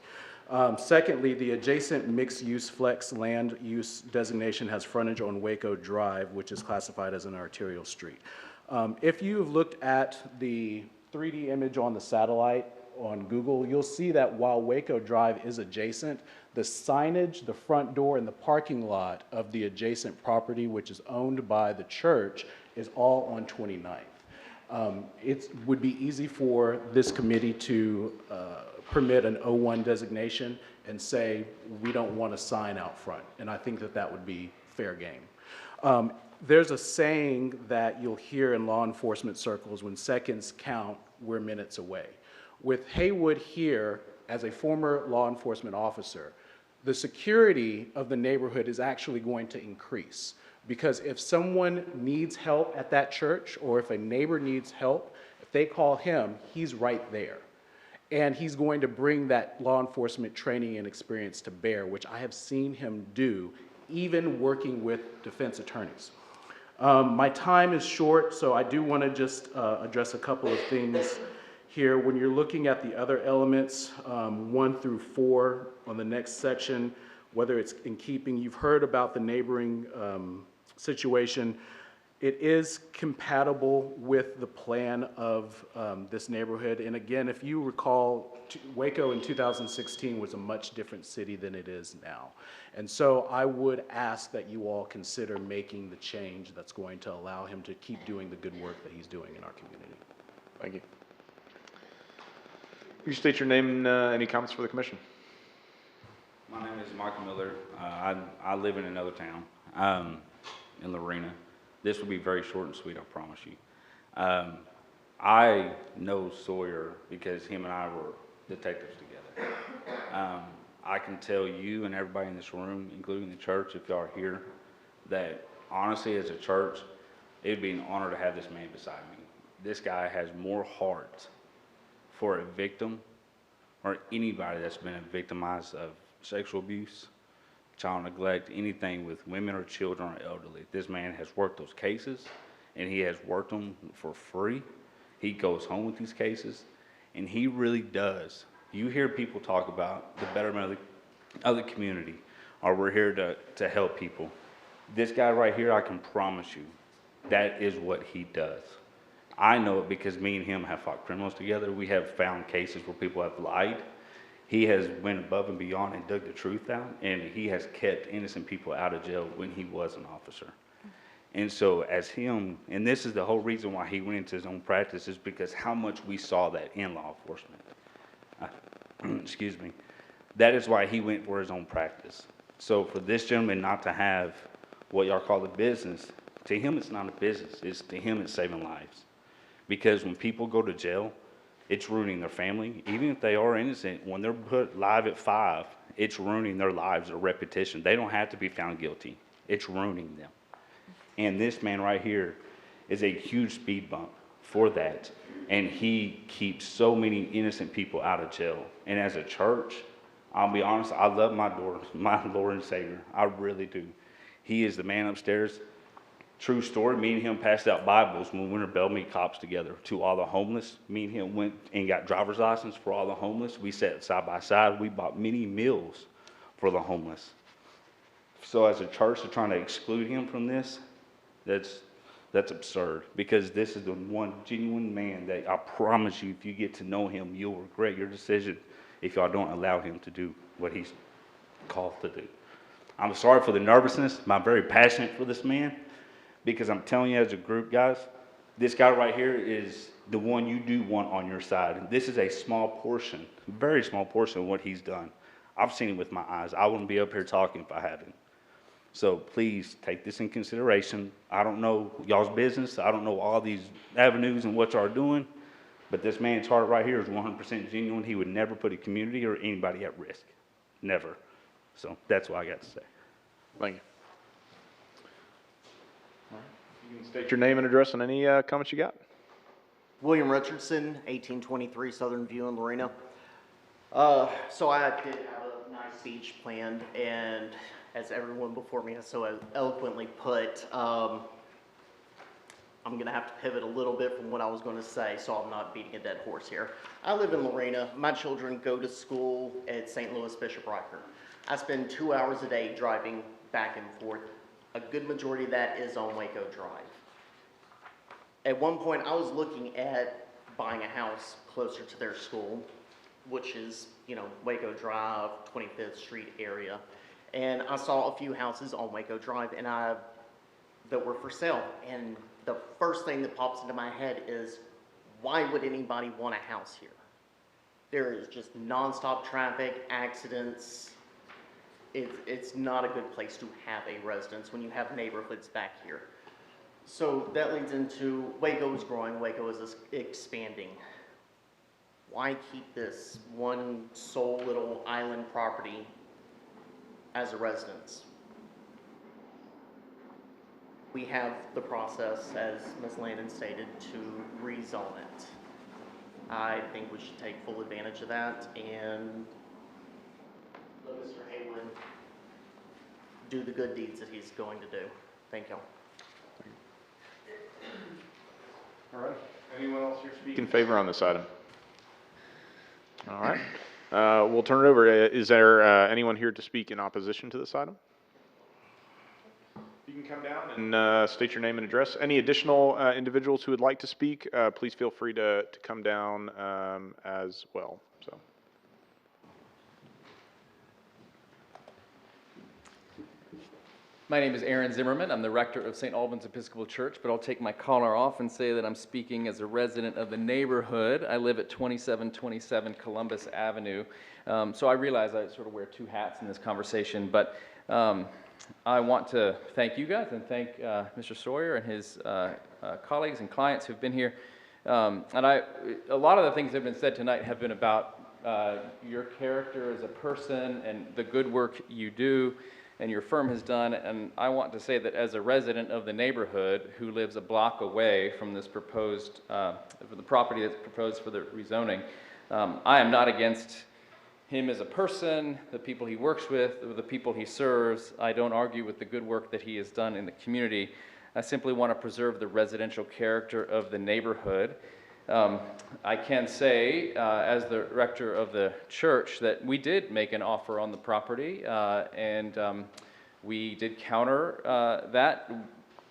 Secondly, the adjacent mixed-use flex land use designation has frontage on Waco Drive, which is classified as an arterial street. If you've looked at the 3D image on the satellite on Google, you'll see that while Waco Drive is adjacent, the signage, the front door, and the parking lot of the adjacent property, which is owned by the church, is all on 29th. It would be easy for this committee to permit an O1 designation and say, we don't want a sign out front, and I think that that would be fair game. There's a saying that you'll hear in law enforcement circles: when seconds count, we're minutes away. With Haywood here, as a former law enforcement officer, the security of the neighborhood is actually going to increase, because if someone needs help at that church, or if a neighbor needs help, if they call him, he's right there. And he's going to bring that law enforcement training and experience to bear, which I have seen him do, even working with defense attorneys. My time is short, so I do want to just address a couple of things here. When you're looking at the other elements, 1 through 4 on the next section, whether it's in keeping, you've heard about the neighboring situation. It is compatible with the plan of this neighborhood. And again, if you recall, Waco in 2016 was a much different city than it is now. And so I would ask that you all consider making the change that's going to allow him to keep doing the good work that he's doing in our community. Thank you. Will you state your name and any comments for the commission? My name is Michael Miller. I live in another town, in Lorena. This will be very short and sweet, I promise you. I know Sawyer because him and I were detectives together. I can tell you and everybody in this room, including the church, if y'all are here, that honestly, as a church, it would be an honor to have this man beside me. This guy has more heart for a victim or anybody that's been victimized of sexual abuse, child neglect, anything with women or children or elderly. This man has worked those cases, and he has worked them for free. He goes home with these cases, and he really does. You hear people talk about the betterment of the community, or we're here to help people. This guy right here, I can promise you, that is what he does. I know it because me and him have fought criminals together. We have found cases where people have lied. He has went above and beyond and dug the truth out, and he has kept innocent people out of jail when he was an officer. And so as him, and this is the whole reason why he went into his own practice, is because how much we saw that in law enforcement. Excuse me. That is why he went for his own practice. So for this gentleman not to have what y'all call a business, to him it's not a business. To him it's saving lives. Because when people go to jail, it's ruining their family. Even if they are innocent, when they're put live at 5, it's ruining their lives, their reputation. They don't have to be found guilty. It's ruining them. And this man right here is a huge speed bump for that. And he keeps so many innocent people out of jail. And as a church, I'll be honest, I love my Lord and Savior. I really do. He is the man upstairs. True story, me and him passed out Bibles when we were Bellmead cops together to all the homeless. Me and him went and got driver's license for all the homeless. We sat side by side. We bought many meals for the homeless. So as a church, they're trying to exclude him from this. That's absurd, because this is the one genuine man that I promise you, if you get to know him, you'll regret your decision if y'all don't allow him to do what he's called to do. I'm sorry for the nervousness. I'm very passionate for this man, because I'm telling you as a group, guys, this guy right here is the one you do want on your side. This is a small portion, very small portion of what he's done. I've seen it with my eyes. I wouldn't be up here talking if I hadn't. So please take this in consideration. I don't know y'all's business. I don't know all these avenues and what y'all are doing, but this man's heart right here is 100% genuine. He would never put a community or anybody at risk. Never. So that's what I got to say. Thank you. All right. You can state your name and address and any comments you got. William Richardson, 1823 Southern View in Lorena. So I did have a nice speech planned, and as everyone before me has so eloquently put, I'm going to have to pivot a little bit from what I was going to say, so I'm not beating a dead horse here. I live in Lorena. My children go to school at St. Louis Bishop Riker. I spend 2 hours a day driving back and forth. A good majority of that is on Waco Drive. At one point, I was looking at buying a house closer to their school, which is, Waco Drive, 25th Street area. And I saw a few houses on Waco Drive that were for sale. And the first thing that pops into my head is, why would anybody want a house here? There is just nonstop traffic, accidents. It's not a good place to have a residence when you have neighborhoods back here. So that leads into Waco is growing, Waco is expanding. Why keep this one sole little island property as a residence? We have the process, as Ms. Landon stated, to rezone it. I think we should take full advantage of that and let Mr. Haywood do the good deeds that he's going to do. Thank you. All right. Anyone else here speak in favor on this item? All right. We'll turn it over. Is there anyone here to speak in opposition to this item? You can come down and state your name and address. Any additional individuals who would like to speak, please feel free to come down as well. So. My name is Aaron Zimmerman. I'm the rector of St. Albans Episcopal Church, but I'll take my collar off and say that I'm speaking as a resident of the neighborhood. I live at 2727 Columbus Avenue. So I realize I sort of wear two hats in this conversation, but I want to thank you guys and thank Mr. Sawyer and his colleagues and clients who've been here. A lot of the things that have been said tonight have been about your character as a person and the good work you do and your firm has done, and I want to say that as a resident of the neighborhood who lives a block away from this proposed, for the property that's proposed for the rezoning, I am not against him as a person, the people he works with, or the people he serves. I don't argue with the good work that he has done in the community. I simply want to preserve the residential character of the neighborhood. I can say, as the rector of the church, that we did make an offer on the property, and we did counter that.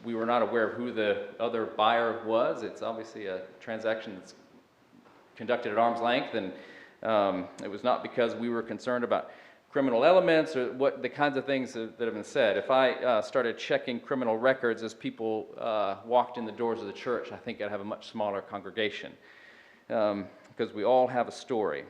We were not aware of who the other buyer was. It's obviously a transaction that's conducted at arm's length, and it was not because we were concerned about criminal elements or what the kinds of things that have been said. If I started checking criminal records as people walked in the doors of the church, I think I'd have a much smaller congregation because we all have a story.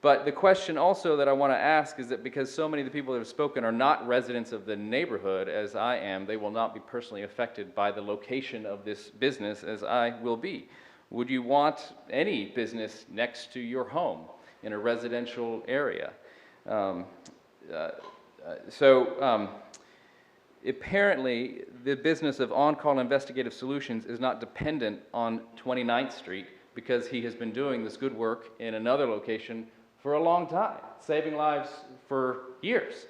But the question also that I want to ask is that because so many of the people that have spoken are not residents of the neighborhood as I am, they will not be personally affected by the location of this business as I will be. Would you want any business next to your home in a residential area? Apparently, the business of On-Call Investigative Solutions is not dependent on 29th Street because he has been doing this good work in another location for a long time, saving lives for years,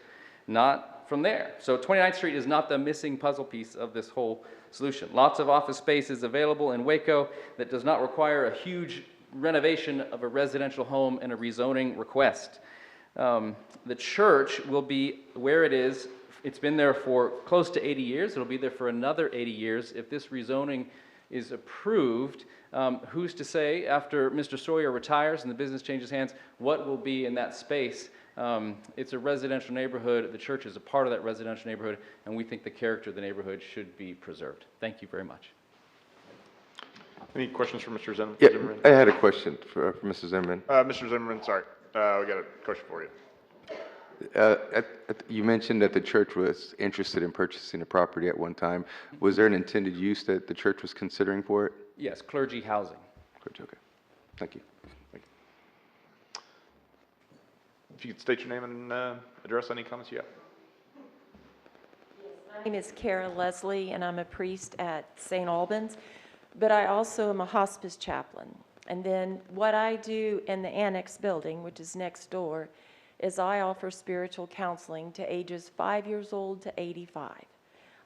not from there. So 29th Street is not the missing puzzle piece of this whole solution. Lots of office space is available in Waco that does not require a huge renovation of a residential home and a rezoning request. The church will be where it is. It's been there for close to 80 years. It'll be there for another 80 years. If this rezoning is approved, who's to say after Mr. Sawyer retires and the business changes hands, what will be in that space? It's a residential neighborhood. The church is a part of that residential neighborhood, and we think the character of the neighborhood should be preserved. Thank you very much. Any questions for Mr. Zimmerman? Yeah, I had a question for Mr. Zimmerman. Mr. Zimmerman, sorry. We got a question for you. You mentioned that the church was interested in purchasing the property at one time. Was there an intended use that the church was considering for it? Yes, clergy housing. Clergy, okay. Thank you. If you could state your name and address any comments you have. My name is Kara Leslie, and I'm a priest at St. Albans. but I also am a hospice chaplain. And then what I do in the annex building, which is next door, is I offer spiritual counseling to ages 5 years old to 85.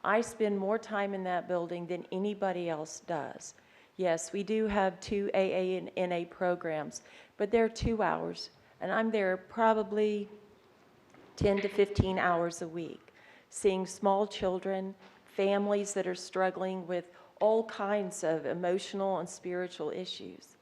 I spend more time in that building than anybody else does. Yes, we do have 2 AA and NA programs, but they're 2 hours, and I'm there probably 10 to 15 hours a week, seeing small children, families that are struggling with all kinds of emotional and spiritual issues.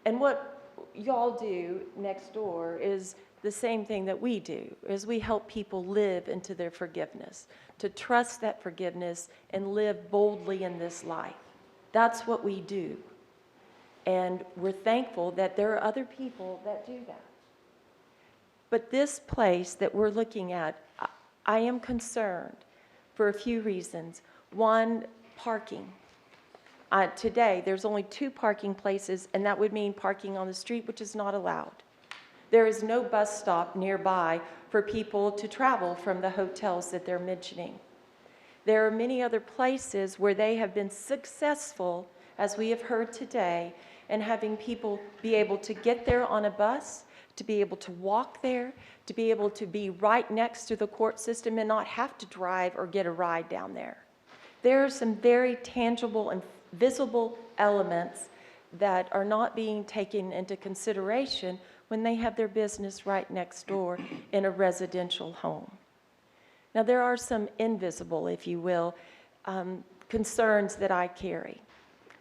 And what y'all do next door is the same thing that we do, is we help people live into their forgiveness, to trust that forgiveness and live boldly in this life. That's what we do. And we're thankful that there are other people that do that. But this place that we're looking at, I am concerned for a few reasons. One, parking. Today, there's only 2 parking places, and that would mean parking on the street, which is not allowed. There is no bus stop nearby for people to travel from the hotels that they're mentioning. There are many other places where they have been successful, as we have heard today, in having people be able to get there on a bus, to be able to walk there, to be able to be right next to the court system and not have to drive or get a ride down there. There are some very tangible and visible elements that are not being taken into consideration when they have their business right next door in a residential home. Now, there are some invisible, if you will, concerns that I carry.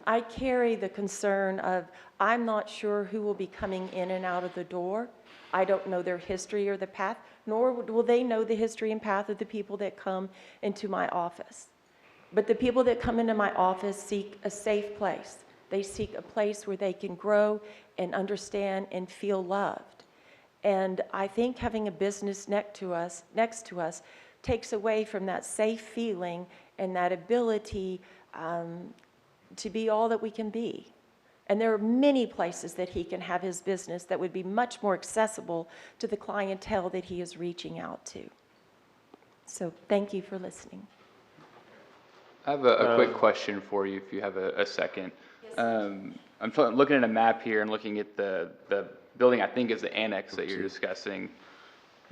I carry the concern of, I'm not sure who will be coming in and out of the door. I don't know their history or the path, nor will they know the history and path of the people that come into my office. But the people that come into my office seek a safe place. They seek a place where they can grow and understand and feel loved. And I think having a business next to us takes away from that safe feeling and that ability to be all that we can be. And there are many places that he can have his business that would be much more accessible to the clientele that he is reaching out to. So thank you for listening. I have a quick question for you if you have a second. I'm looking at a map here and looking at the building I think is the annex that you're discussing.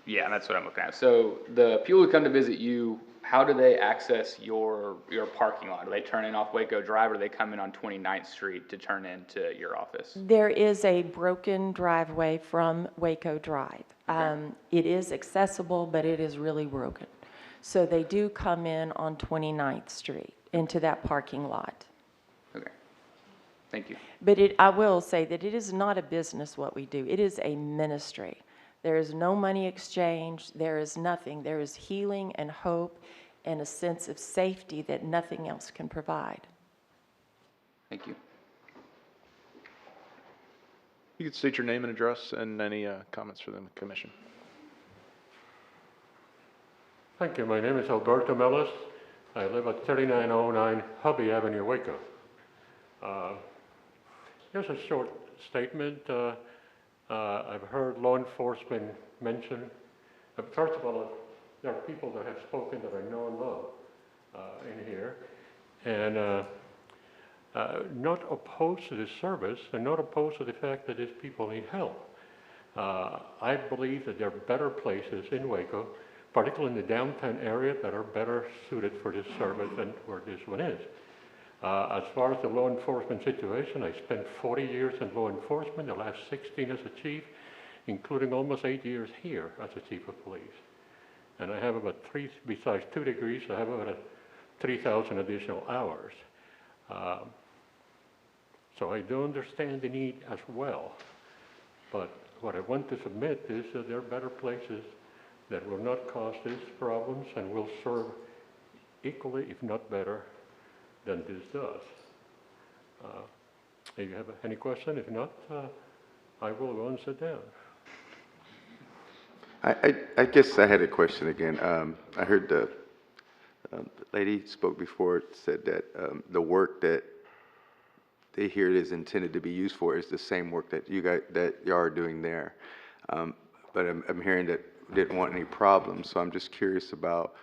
Yeah, that's what I'm looking at. So the people who come to visit you, how do they access your parking lot? Do they turn in off Waco Drive, or do they come in on 29th Street to turn into your office? There is a broken driveway from Waco Drive. It is accessible, but it is really broken. So they do come in on 29th Street into that parking lot. Okay, thank you. But I will say that it is not a business what we do. It is a ministry. There is no money exchange. There is nothing. There is healing and hope and a sense of safety that nothing else can provide. Thank you. You could state your name and address and any comments for the commission. Thank you. My name is Alberto Mellis. I live at 3909 Hubby Avenue, Waco. Here's a short statement. I've heard law enforcement mention. First of all, there are people that have spoken that I know and love in here, and not opposed to this service and not opposed to the fact that these people need help. I believe that there are better places in Waco, particularly in the downtown area, that are better suited for this service than where this one is. As far as the law enforcement situation, I spent 40 years in law enforcement, the last 16 as a chief, including almost 8 years here as a chief of police. And I have about besides 2 degrees, I have about 3,000 additional hours. So I do understand the need as well. But what I want to submit is that there are better places that will not cause these problems and will serve equally, if not better, than this does. If you have any question, if not, I will go and sit down. I guess I had a question again. I heard the lady spoke before, said that the work that they hear it is intended to be used for is the same work that you are doing there. But I'm hearing that didn't want any problems, so I'm just curious about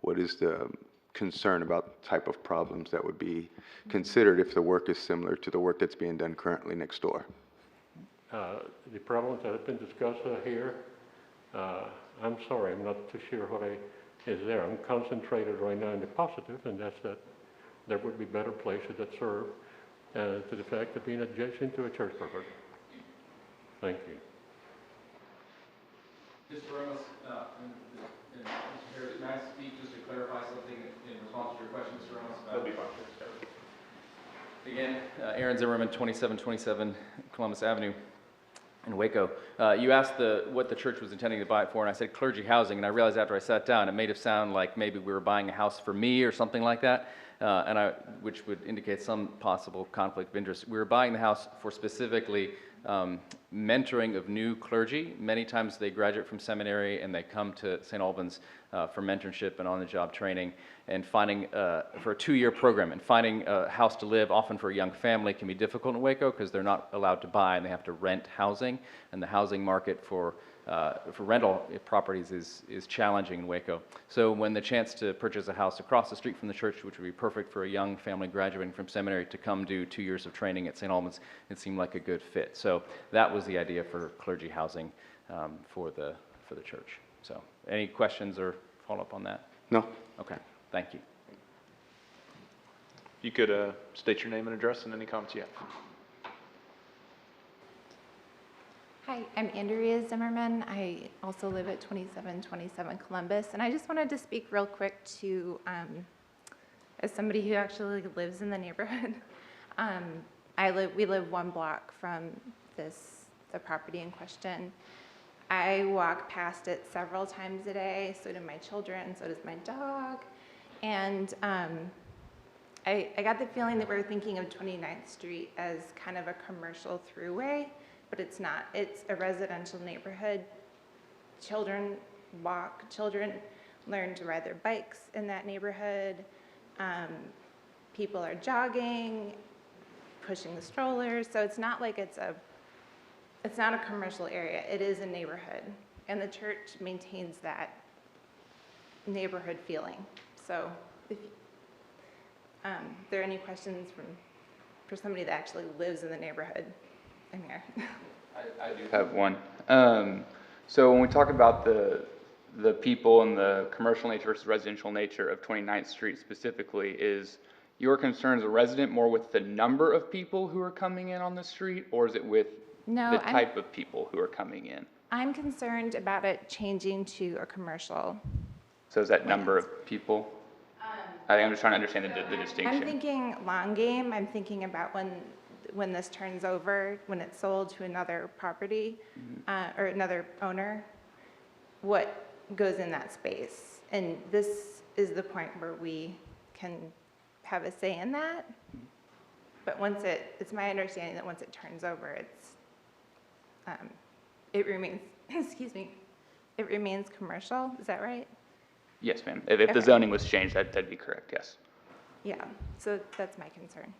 what is the concern about the type of problems that would be considered if the work is similar to the work that's being done currently next door. The problems that have been discussed here, I'm sorry, I'm not too sure what is there. I'm concentrated right now in the positive, and that's that there would be better places that serve to the fact of being adjacent to a church property. Thank you. Mr. Ramos, and Mr. Harris, may I speak just to clarify something in response to your question, Mr. Ramos? That'll be fine. Again, Aaron Zimmerman, 2727 Columbus Avenue in Waco. You asked what the church was intending to buy it for, and I said clergy housing, and I realized after I sat down, it made it sound like maybe we were buying a house for me or something like that, which would indicate some possible conflict of interest. We were buying the house for specifically mentoring of new clergy. Many times they graduate from seminary and they come to St. Albans for mentorship and on-the-job training, and finding, for a 2-year program, and finding a house to live, often for a young family, can be difficult in Waco because they're not allowed to buy and they have to rent housing, and the housing market for rental properties is challenging in Waco. So when the chance to purchase a house across the street from the church, which would be perfect for a young family graduating from seminary to come do 2 years of training at St. Albans, it seemed like a good fit. So that was the idea for clergy housing for the church. So any questions or follow up on that? No. Okay, thank you. You could state your name and address and any comments you have. Hi, I'm Andrea Zimmerman. I also live at 2727 Columbus, and I just wanted to speak real quick to, as somebody who actually lives in the neighborhood. We live 1 block from the property in question. I walk past it several times a day, so do my children, so does my dog, and I got the feeling that we're thinking of 29th Street as kind of a commercial throughway, but it's not. It's a residential neighborhood. Children walk, children learn to ride their bikes in that neighborhood. People are jogging, pushing the strollers, so it's not like it's not a commercial area. It is a neighborhood, and the church maintains that neighborhood feeling. So if there are any questions for somebody that actually lives in the neighborhood, I'm here. I do have one. So when we talk about the people and the commercial nature versus residential nature of 29th Street specifically, is your concern as a resident more with the number of people who are coming in on the street, or is it with the type of people who are coming in? I'm concerned about it changing to a commercial. So is that number of people? I think I'm just trying to understand the distinction. I'm thinking long game. I'm thinking about when this turns over, when it's sold to another property or another owner, what goes in that space. And this is the point where we can have a say in that. But once it's my understanding that once it turns over, it remains, excuse me, it remains commercial. Is that right? Yes, ma'am. If the zoning was changed, that'd be correct, yes. Yeah, so that's my concern.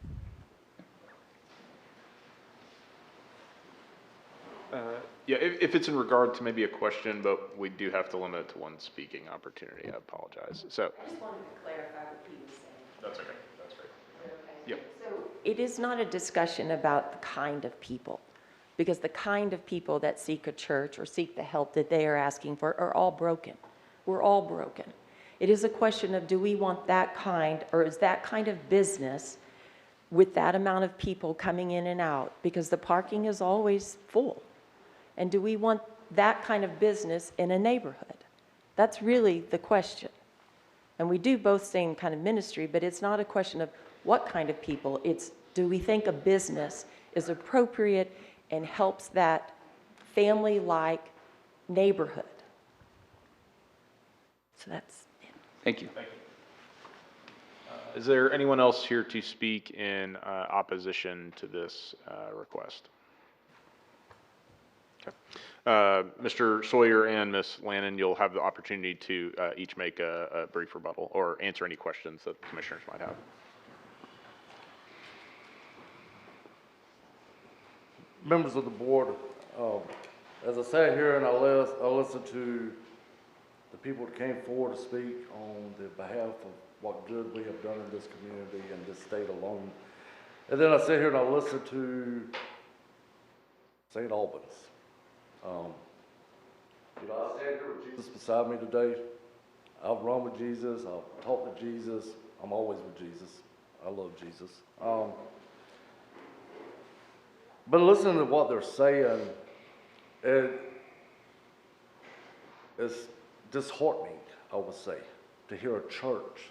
Yeah, if it's in regard to maybe a question, but we do have to limit it to 1 speaking opportunity, I apologize. So. I just wanted to clarify what he was saying. That's okay, that's great. Yep. So it is not a discussion about the kind of people, because the kind of people that seek a church or seek the help that they are asking for are all broken. We're all broken. It is a question of, do we want that kind, or is that kind of business with that amount of people coming in and out? Because the parking is always full. And do we want that kind of business in a neighborhood? That's really the question. And we do both same kind of ministry, but it's not a question of what kind of people. It's, do we think a business is appropriate and helps that family-like neighborhood? So that's it. Thank you. Thank you. Is there anyone else here to speak in opposition to this request? Okay. Mr. Sawyer and Ms. Lannon, you'll have the opportunity to each make a brief rebuttal or answer any questions that commissioners might have. Members of the board, as I sat here and I listened to the people that came forward to speak on the behalf of what good we have done in this community and this state alone. And then I sit here and I listen to St. Albans. You know, I stand here with Jesus beside me today. I've run with Jesus. I've talked to Jesus. I'm always with Jesus. I love Jesus. But listening to what they're saying, it's disheartening, I would say, to hear a church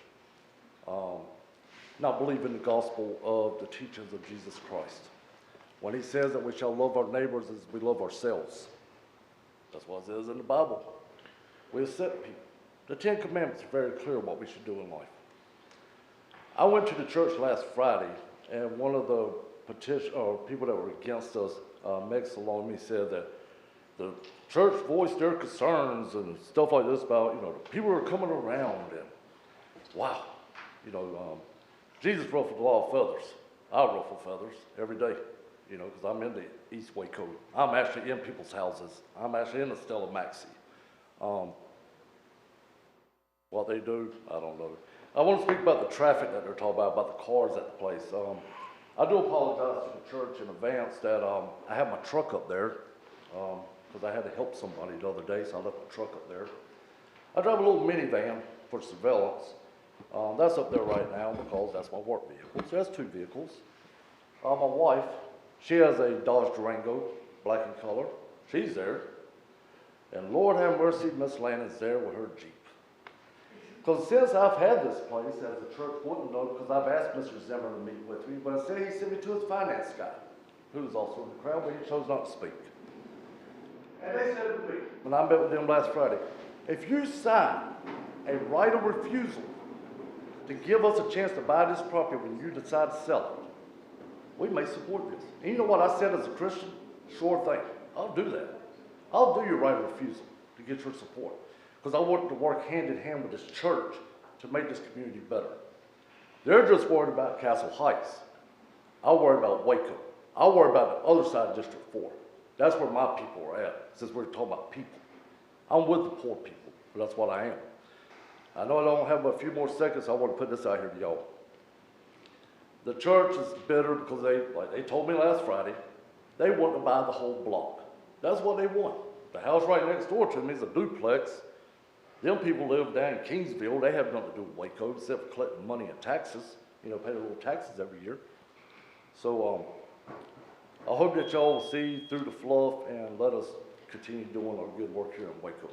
not believe in the gospel of the teachings of Jesus Christ. When he says that we shall love our neighbors as we love ourselves, that's what it says in the Bible. We accept people. The Ten Commandments are very clear what we should do in life. I went to the church last Friday, and one of the people that were against us, next along me, said that the church voiced their concerns and stuff like this about, you know, the people are coming around, and wow, you know, Jesus ruffled a lot of feathers. I ruffle feathers every day, you know, because I'm in the East Waco. I'm actually in people's houses. I'm actually in the Stella Maxi. What they do, I don't know. I want to speak about the traffic that they're talking about the cars at the place. I do apologize to the church in advance that I have my truck up there because I had to help somebody the other day, so I left my truck up there. I drive a little minivan for surveillance. That's up there right now because that's my work vehicle. So that's two vehicles. My wife, she has a Dodge Durango, black in color. She's there. And Lord have mercy, Miss Lannon's there with her Jeep. Because since I've had this place, as the church wouldn't know, because I've asked Mr. Zimmer to meet with me, but instead he sent me to his finance guy, who's also in the crowd, but he chose not to speak. And they said to me, when I met with them last Friday, if you sign a right of refusal to give us a chance to buy this property when you decide to sell it, we may support this. And you know what I said as a Christian? Sure thing. I'll do that. I'll do your right of refusal to get your support. Because I want to work hand in hand with this church to make this community better. They're just worried about Castle Heights. I worry about Waco. I worry about the other side of District 4. That's where my people are at, since we're talking about people. I'm with the poor people, but that's what I am. I know I don't have a few more seconds, so I want to put this out here to y'all. The church is bitter because like they told me last Friday, they want to buy the whole block. That's what they want. The house right next door to me is a duplex. Them people live down in Kingsville. They have nothing to do with Waco except for collecting money and taxes. You know, pay their little taxes every year. So I hope that y'all will see through the fluff and let us continue doing our good work here in Waco.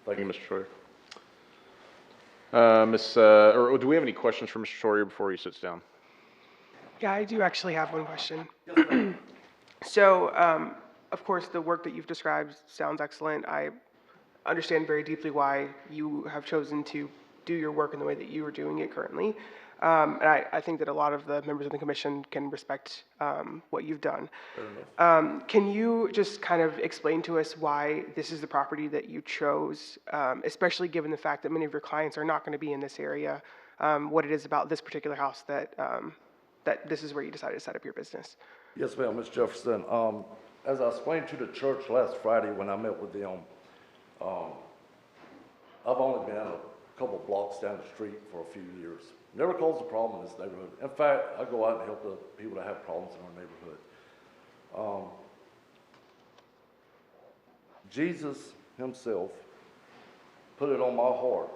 Thank you, Mr. Schroyer. Or do we have any questions for Mr. Schroyer before he sits down? Yeah, I do actually have one question. So, of course, the work that you've described sounds excellent. I understand very deeply why you have chosen to do your work in the way that you are doing it currently. And I think that a lot of the members of the commission can respect what you've done. Can you just kind of explain to us why this is the property that you chose, especially given the fact that many of your clients are not going to be in this area, what it is about this particular house that, that this is where you decided to set up your business? Yes, ma'am, Ms. Jefferson. As I explained to the church last Friday when I met with them, I've only been a couple blocks down the street for a few years. Never caused a problem in this neighborhood. In fact, I go out and help the people that have problems in our neighborhood. Jesus himself put it on my heart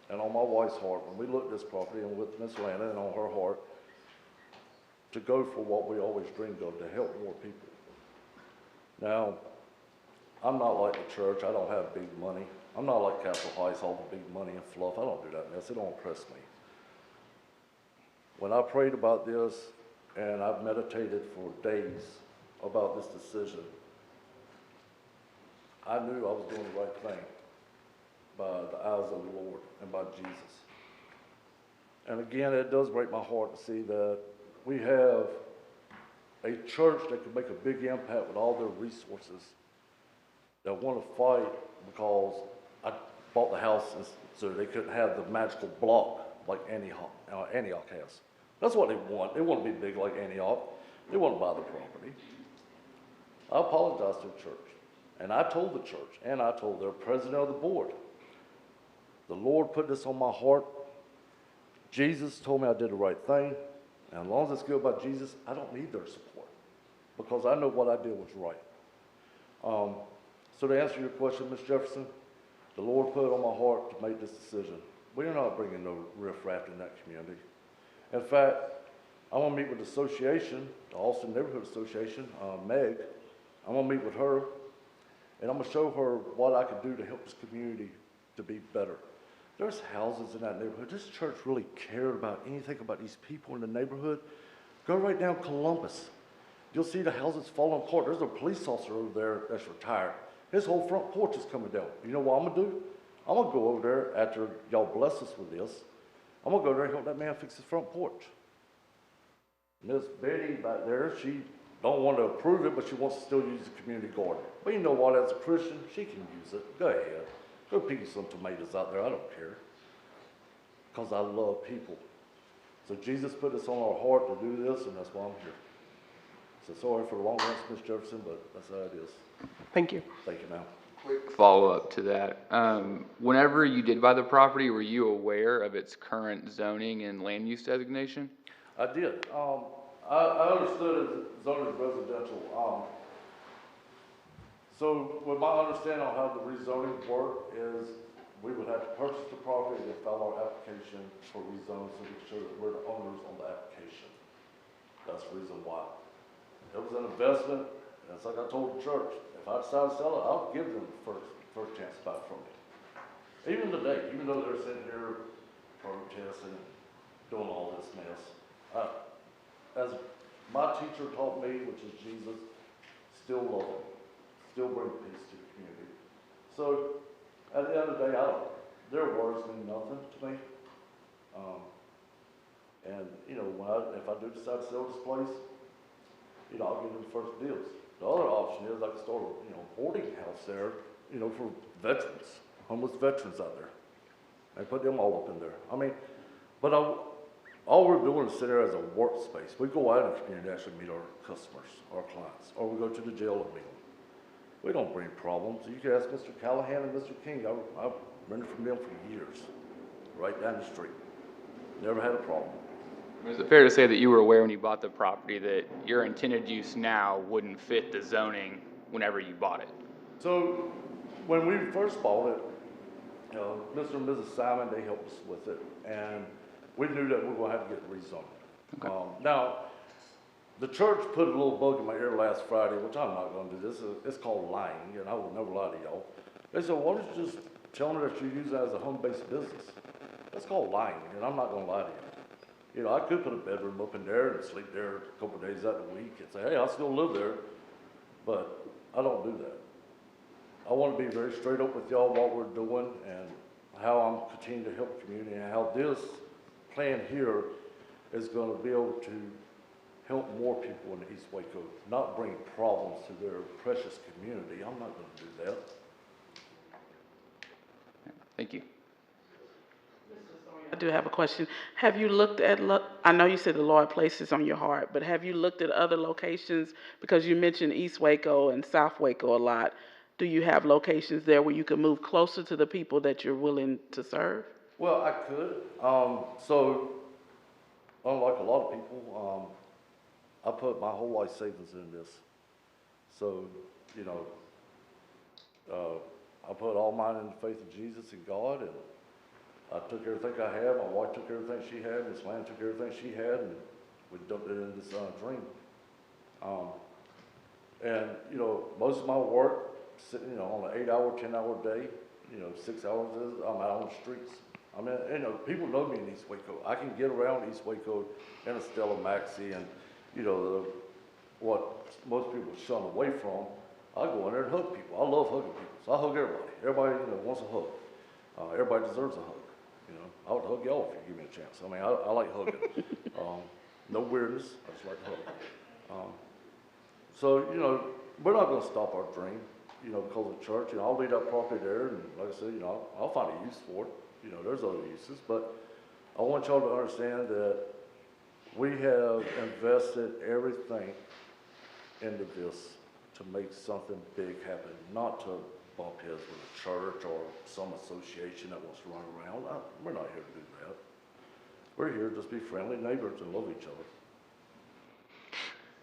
and on my wife's heart when we looked at this property and with Miss Lana and on her heart to go for what we always dreamed of, to help more people. Now, I'm not like the church. I don't have big money. I'm not like Castle Heights, all the big money and fluff. I don't do that mess. It don't impress me. When I prayed about this, and I've meditated for days about this decision, I knew I was doing the right thing by the eyes of the Lord and by Jesus. And again, it does break my heart to see that we have a church that can make a big impact with all their resources that want to fight because I bought the house so they couldn't have the magical block like Antioch has. That's what they want. They want to be big like Antioch. They want to buy the property. I apologized to the church. And I told the church, and I told their president of the board, the Lord put this on my heart, Jesus told me I did the right thing, and as long as it's good about Jesus, I don't need their support, because I know what I did was right. So to answer your question, Ms. Jefferson, the Lord put it on my heart to make this decision. We are not bringing no riffraff in that community. In fact, I'm gonna meet with the association, the Austin Neighborhood Association, Meg. I'm gonna meet with her, and I'm gonna show her what I can do to help this community to be better. There's houses in that neighborhood. This church really cared about anything about these people in the neighborhood. Go right down Columbus. You'll see the houses falling apart. There's a police officer over there that's retired. His whole front porch is coming down. You know what I'm gonna do? I'm gonna go over there after y'all bless us with this. I'm gonna go there and help that man fix his front porch. Miss Betty back there, she don't want to approve it, but she wants to still use the community garden. But you know what, as a Christian, she can use it. Go ahead. Go pick some tomatoes out there, I don't care. Because I love people. So Jesus put this on our heart to do this, and that's why I'm here. So sorry for the long answer, Ms. Jefferson, but that's how it is. Thank you. Thank you, ma'am. Quick follow-up to that. Whenever you did buy the property, were you aware of its current zoning and land use designation? I did. I understood it zoned as residential. So with my understanding on how the rezoning worked is we would have to purchase the property and file our application for rezone so we show that we're the owners on the application. That's the reason why. It was an investment, and it's like I told the church, if I decide to sell it, I'll give them the first chance to buy it from me. Even today, even though they're sitting here protesting and doing all this mess, as my teacher taught me, which is Jesus, still love him, still bring peace to the community. So at the end of the day, their words mean nothing to me. And you know, if I do decide to sell this place, you know, I'll give them the first deals. The other option is I can start a, you know, boarding house there, you know, for veterans, homeless veterans out there. I put them all up in there. I mean, but all we're doing is sit there as a workspace. We go out in the community to actually meet our customers, our clients, or we go to the jail and meet them. We don't bring problems. You can ask Mr. Callahan and Mr. King. I've rented from them for years, right down the street. Never had a problem. Is it fair to say that you were aware when you bought the property that your intended use now wouldn't fit the zoning whenever you bought it? So when we first bought it, Mr. and Mrs. Simon, they helped us with it, and we knew that we were going to have to get it rezoned. Okay. Now, the church put a little bug in my ear last Friday, which I'm not going to do. It's called lying, and I will never lie to y'all. They said, why don't you just tell them that you use it as a home-based business? That's called lying, and I'm not going to lie to you. You know, I could put a bedroom up in there and sleep there a couple of days out of the week and say, hey, I still live there, but I don't do that. I want to be very straight up with y'all what we're doing and how I'm continuing to help the community and how this plan here is going to be able to help more people in the East Waco, not bring problems to their precious community. I'm not going to do that. Thank you. I do have a question. Have you looked at, I know you said the Lord placed this on your heart, but have you looked at other locations? Because you mentioned East Waco and South Waco a lot. Do you have locations there where you can move closer to the people that you're willing to serve? Well, I could. So, unlike a lot of people, I put my whole life savings in this. So, you know, I put all mine in the faith of Jesus and God, and I took everything I had. My wife took everything she had. Miss Lan took everything she had, and we dumped it in this dream. And you know, most of my work, you know, on an 8-hour, 10-hour day, you know, 6 hours is I'm out on the streets. I mean, you know, people know me in East Waco. I can get around East Waco in a Stella Maxi, and you know, what most people shun away from. I go in there and hug people. I love hugging people, so I hug everybody. Everybody, you know, wants a hug. Everybody deserves a hug. You know, I would hug y'all if you give me a chance. I mean, I like hugging. No weirdness. I just like to hug. So, you know, we're not going to stop our dream, you know, because of church. You know, I'll leave that property there, and like I said, you know, I'll find a use for it. You know, there's other uses, but I want y'all to understand that we have invested everything into this to make something big happen, not to bump heads with a church or some association that wants to run around. We're not here to do that. We're here to just be friendly neighbors and love each other.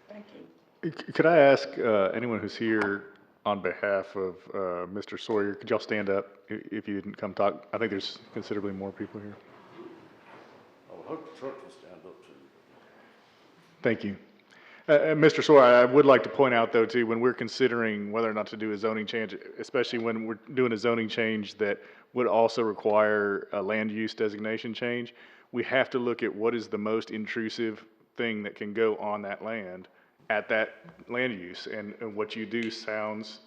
Thank you. Could I ask anyone who's here on behalf of Mr. Sawyer, could y'all stand up if you didn't come talk? I think there's considerably more people here. I would hope the church will stand up too. Thank you. Mr. Sawyer, I would like to point out though too, when we're considering whether or not to do a zoning change, especially when we're doing a zoning change that would also require a land use designation change, we have to look at what is the most intrusive thing that can go on that land at that land use. And what you do seems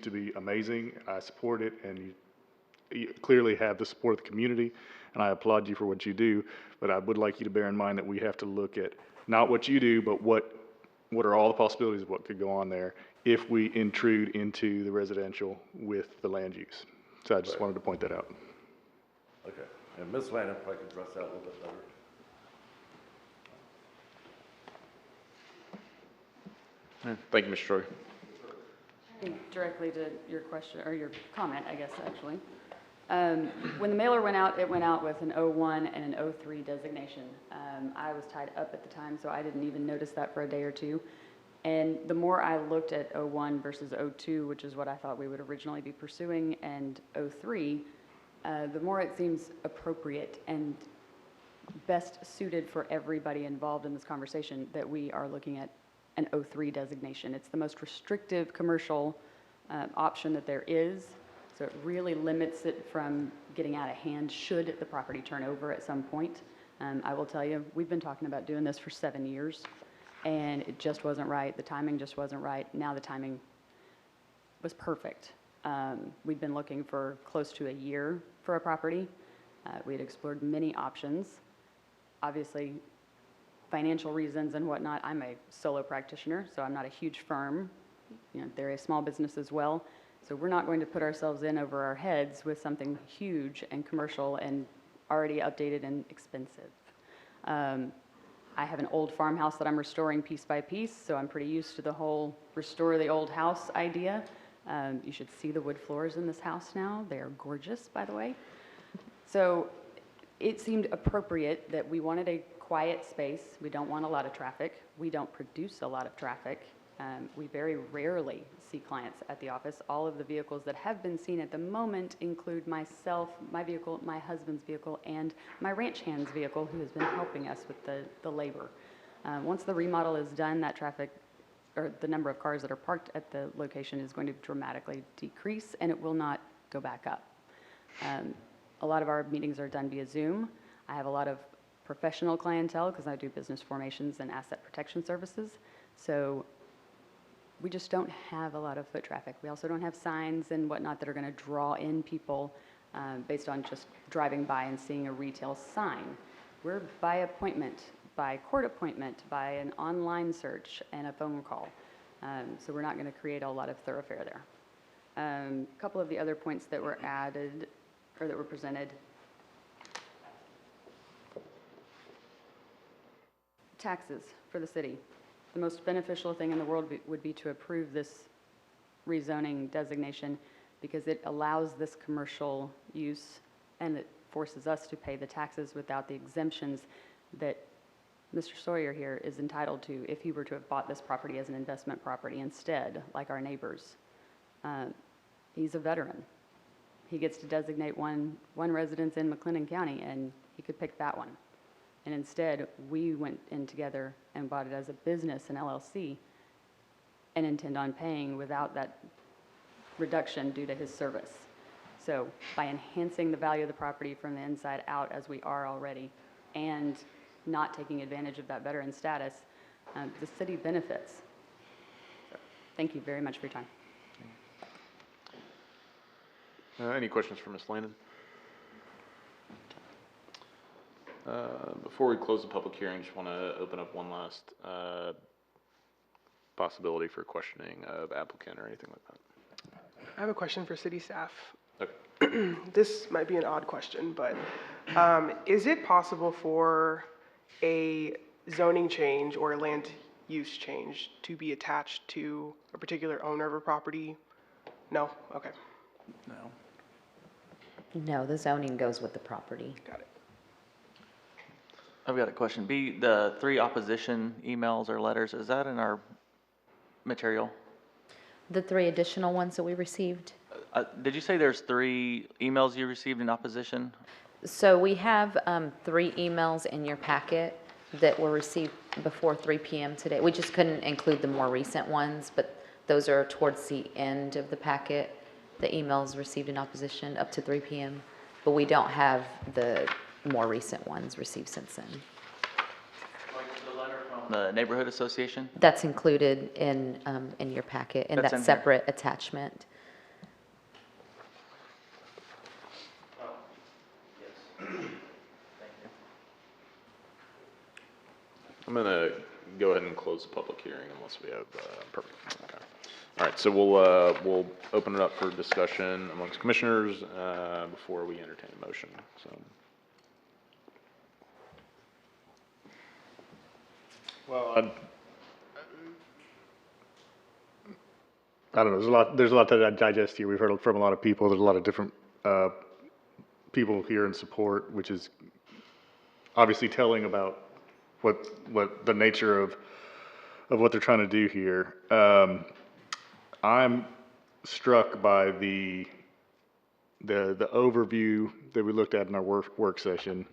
to be amazing. I support it, and you clearly have the support of the community, and I applaud you for what you do. But I would like you to bear in mind that we have to look at not what you do, but what are all the possibilities of what could go on there if we intrude into the residential with the land use. So I just wanted to point that out. Okay, and Ms. Landon probably could address that a little bit better. Thank you, Mr. Troy. Directly to your question, or your comment, I guess, actually. When the mailer went out, it went out with an 01 and an 03 designation. I was tied up at the time, so I didn't even notice that for a day or two. And the more I looked at 01 versus 02, which is what I thought we would originally be pursuing, and 03, the more it seems appropriate and best suited for everybody involved in this conversation that we are looking at an 03 designation. It's the most restrictive commercial option that there is. So it really limits it from getting out of hand should the property turn over at some point. I will tell you, we've been talking about doing this for 7 years, and it just wasn't right. The timing just wasn't right. Now the timing was perfect. We'd been looking for close to a year for a property. We had explored many options. Obviously, financial reasons and whatnot, I'm a solo practitioner, so I'm not a huge firm. You know, they're a small business as well. So we're not going to put ourselves in over our heads with something huge and commercial and already updated and expensive. I have an old farmhouse that I'm restoring piece by piece, so I'm pretty used to the whole restore the old house idea. You should see the wood floors in this house now. They are gorgeous, by the way. So it seemed appropriate that we wanted a quiet space. We don't want a lot of traffic. We don't produce a lot of traffic. We very rarely see clients at the office. All of the vehicles that have been seen at the moment include myself, my vehicle, my husband's vehicle, and my ranch hand's vehicle, who has been helping us with the labor. Once the remodel is done, that traffic, or the number of cars that are parked at the location, is going to dramatically decrease, and it will not go back up. A lot of our meetings are done via Zoom. I have a lot of professional clientele because I do business formations and asset protection services. So we just don't have a lot of foot traffic. We also don't have signs and whatnot that are going to draw in people based on just driving by and seeing a retail sign. We're by appointment, by court appointment, by an online search and a phone call. So we're not going to create a lot of thoroughfare there. A couple of the other points that were added or that were presented. Taxes for the city. The most beneficial thing in the world would be to approve this rezoning designation because it allows this commercial use and it forces us to pay the taxes without the exemptions that Mr. Sawyer here is entitled to if he were to have bought this property as an investment property instead, like our neighbors. He's a veteran. He gets to designate one residence in McLennan County, and he could pick that one. And instead, we went in together and bought it as a business, an LLC, and intend on paying without that reduction due to his service. So by enhancing the value of the property from the inside out, as we are already, and not taking advantage of that veteran status, the city benefits. So, thank you very much for your time. Any questions for Ms. Landon? Before we close the public hearing, just want to open up one last possibility for questioning of applicant or anything like that. I have a question for city staff. Okay. This might be an odd question, but is it possible for a zoning change or a land use change to be attached to a particular owner of a property? No? Okay. No. No, the zoning goes with the property. Got it. I've got a question. The 3 opposition emails or letters, is that in our material? The 3 additional ones that we received. Did you say there's 3 emails you received in opposition? So we have 3 emails in your packet that were received before 3 p.m. today. We just couldn't include the more recent ones, but those are towards the end of the packet, the emails received in opposition up to 3 p.m. But we don't have the more recent ones received since then. The letter from the neighborhood association? That's included in your packet, in That's that in here. separate attachment. I'm gonna go ahead and close the public hearing unless we have, perfect. Okay. All right, so we'll open it up for discussion amongst commissioners, before we entertain a motion, so. Well, I don't know, there's a lot to digest here. We've heard from a lot of people. There's a lot of different people here in support, which is obviously telling about what the nature of what they're trying to do here. I'm struck by the overview that we looked at in our work session.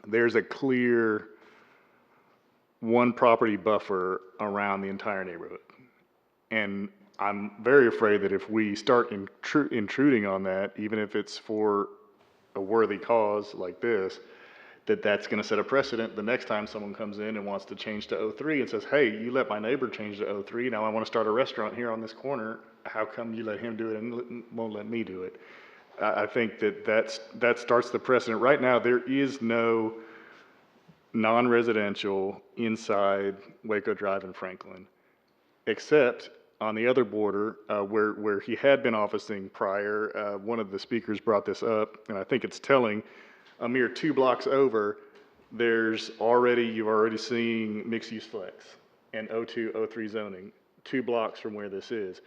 There's a clear one property buffer around the entire neighborhood. And I'm very afraid that if we start intruding on that, even if it's for a worthy cause like this, that's going to set a precedent the next time someone comes in and wants to change to 03 and says, hey, you let my neighbor change to 03, now I want to start a restaurant here on this corner. How come you let him do it and won't let me do it? I think that starts the precedent. Right now, there is no non-residential inside Waco Drive in Franklin, except on the other border where he had been officing prior. One of the speakers brought this up, and I think it's telling. A mere 2 blocks over, you've already seeing mixed-use flex and O2, O3 zoning, 2 blocks from where this is.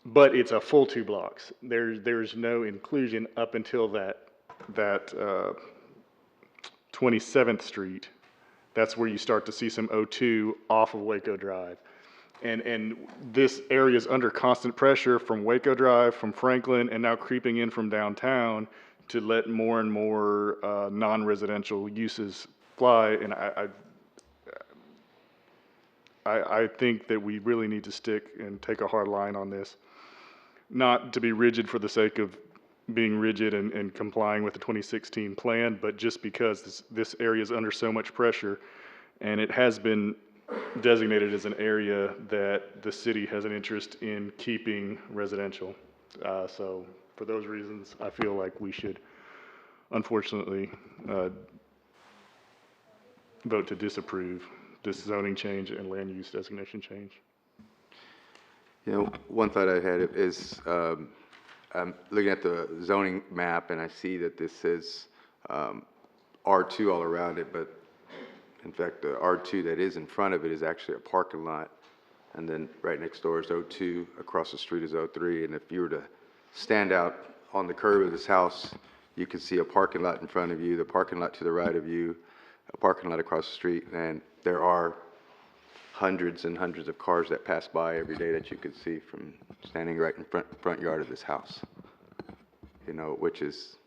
But it's a full 2 blocks. There's no inclusion up until that 27th Street. That's where you start to see some O2 off of Waco Drive. And this area is under constant pressure from Waco Drive, from Franklin, and now creeping in from downtown to let more and more non-residential uses fly. And I think that we really need to stick and take a hard line on this. Not to be rigid for the sake of being rigid and complying with the 2016 plan, but just because this area is under so much pressure, and it has been designated as an area that the city has an interest in keeping residential. So for those reasons, I feel like we should, unfortunately, vote to disapprove this zoning change and land use designation change. You know, one thought I had is, I'm looking at the zoning map and I see that this says R2 all around it, but in fact, the R2 that is in front of it is actually a parking lot. And then right next door is O2, across the street is O3. And if you were to stand out on the curb of this house, you could see a parking lot in front of you, the parking lot to the right of you, a parking lot across the street, and there are hundreds and hundreds of cars that pass by every day that you could see from standing right in front yard of this house. You know, which is,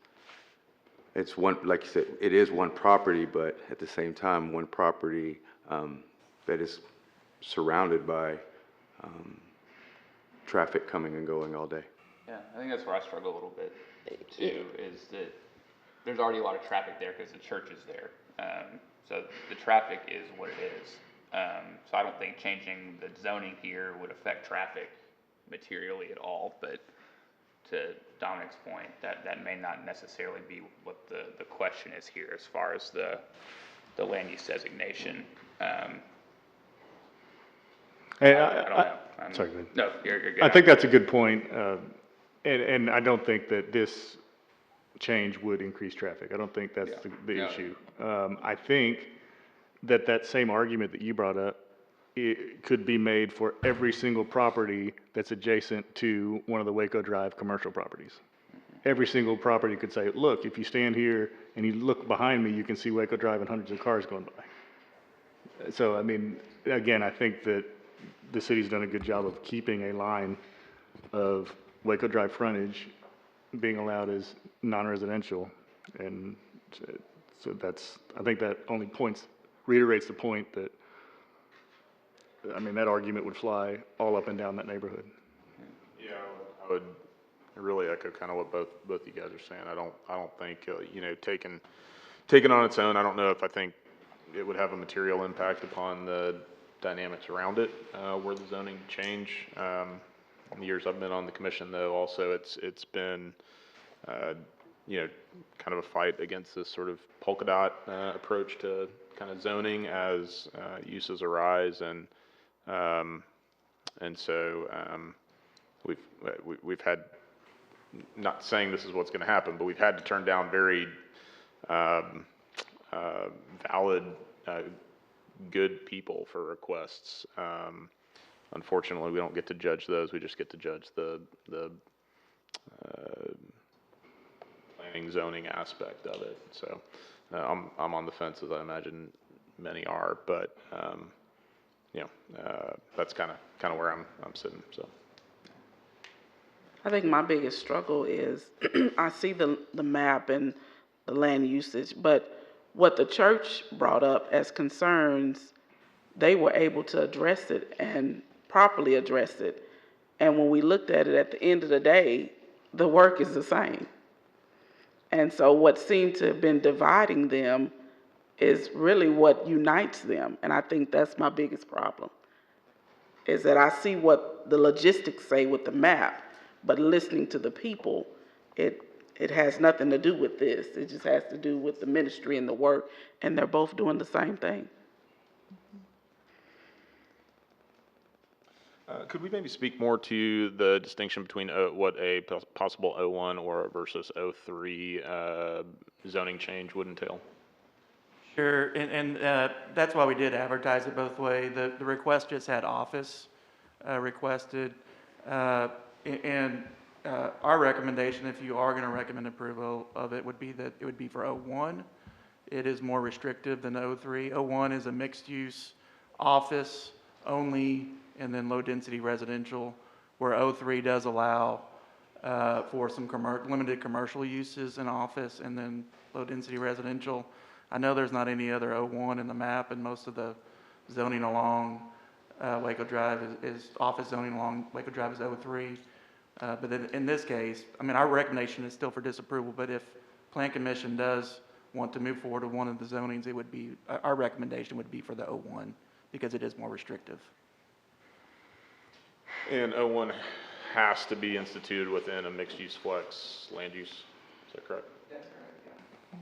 it's one, like you said, it is one property, but at the same time, one property that is surrounded by traffic coming and going all day. Yeah, I think that's where I struggle a little bit too, is that there's already a lot of traffic there because the church is there. So the traffic is what it is. So I don't think changing the zoning here would affect traffic materially at all, but to Dominic's point, that may not necessarily be what the question is here as far as the land use designation. I don't know. Sorry, no, you're good. I think that's a good point, and I don't think that this change would increase traffic. I don't think that's the issue. I think that same argument that you brought up, it could be made for every single property that's adjacent to one of the Waco Drive commercial properties. every single property could say, look, if you stand here and you look behind me, you can see Waco Drive and hundreds of cars going by. So, I mean, again, I think that the city's done a good job of keeping a line of Waco Drive frontage being allowed as non-residential. And so that's, I think that only reiterates the point that, I mean, that argument would fly all up and down that neighborhood. Yeah, I would really echo kind of what both you guys are saying. I don't think, you know, taken on its own, I think it would have a material impact upon the dynamics around it, were the zoning change. In the years I've been on the commission, though, also it's been, you know, kind of a fight against this sort of polka dot approach to kind of zoning as uses arise, and so we've had, not saying this is what's going to happen, but we've had to turn down very valid, good people for requests. Unfortunately, we don't get to judge those. We just get to judge the planning zoning aspect of it. So I'm on the fence, as I imagine many are, but you know, that's kind of where I'm sitting. So I think my biggest struggle is I see the map and the land usage, but what the church brought up as concerns, they were able to address it and properly address it. And when we looked at it at the end of the day, the work is the same. And so what seemed to have been dividing them is really what unites them. And I think that's my biggest problem, is that I see what the logistics say with the map, but listening to the people, it has nothing to do with this. It just has to do with the ministry and the work, and they're both doing the same thing. could we maybe speak more to the distinction between what a possible O1 or versus O3 zoning change would entail? Sure, and that's why we did advertise it both ways. The request just had office requested, and our recommendation, if you are going to recommend approval of it, would be that it would be for O1. It is more restrictive than O3. O1 is a mixed-use office only, and then low-density residential, where O3 does allow for some limited commercial uses in office, and then low-density residential. I know there's not any other O1 in the map, and most of the zoning along Waco Drive is office zoning along Waco Drive is O3. But then in this case, I mean, our recommendation is still for disapproval, but if Plan Commission does want to move forward with one of the zonings, it would be, our recommendation would be for the O1, because it is more restrictive. And O1 has to be instituted within a mixed-use flex land use, is that correct? That's correct, yeah.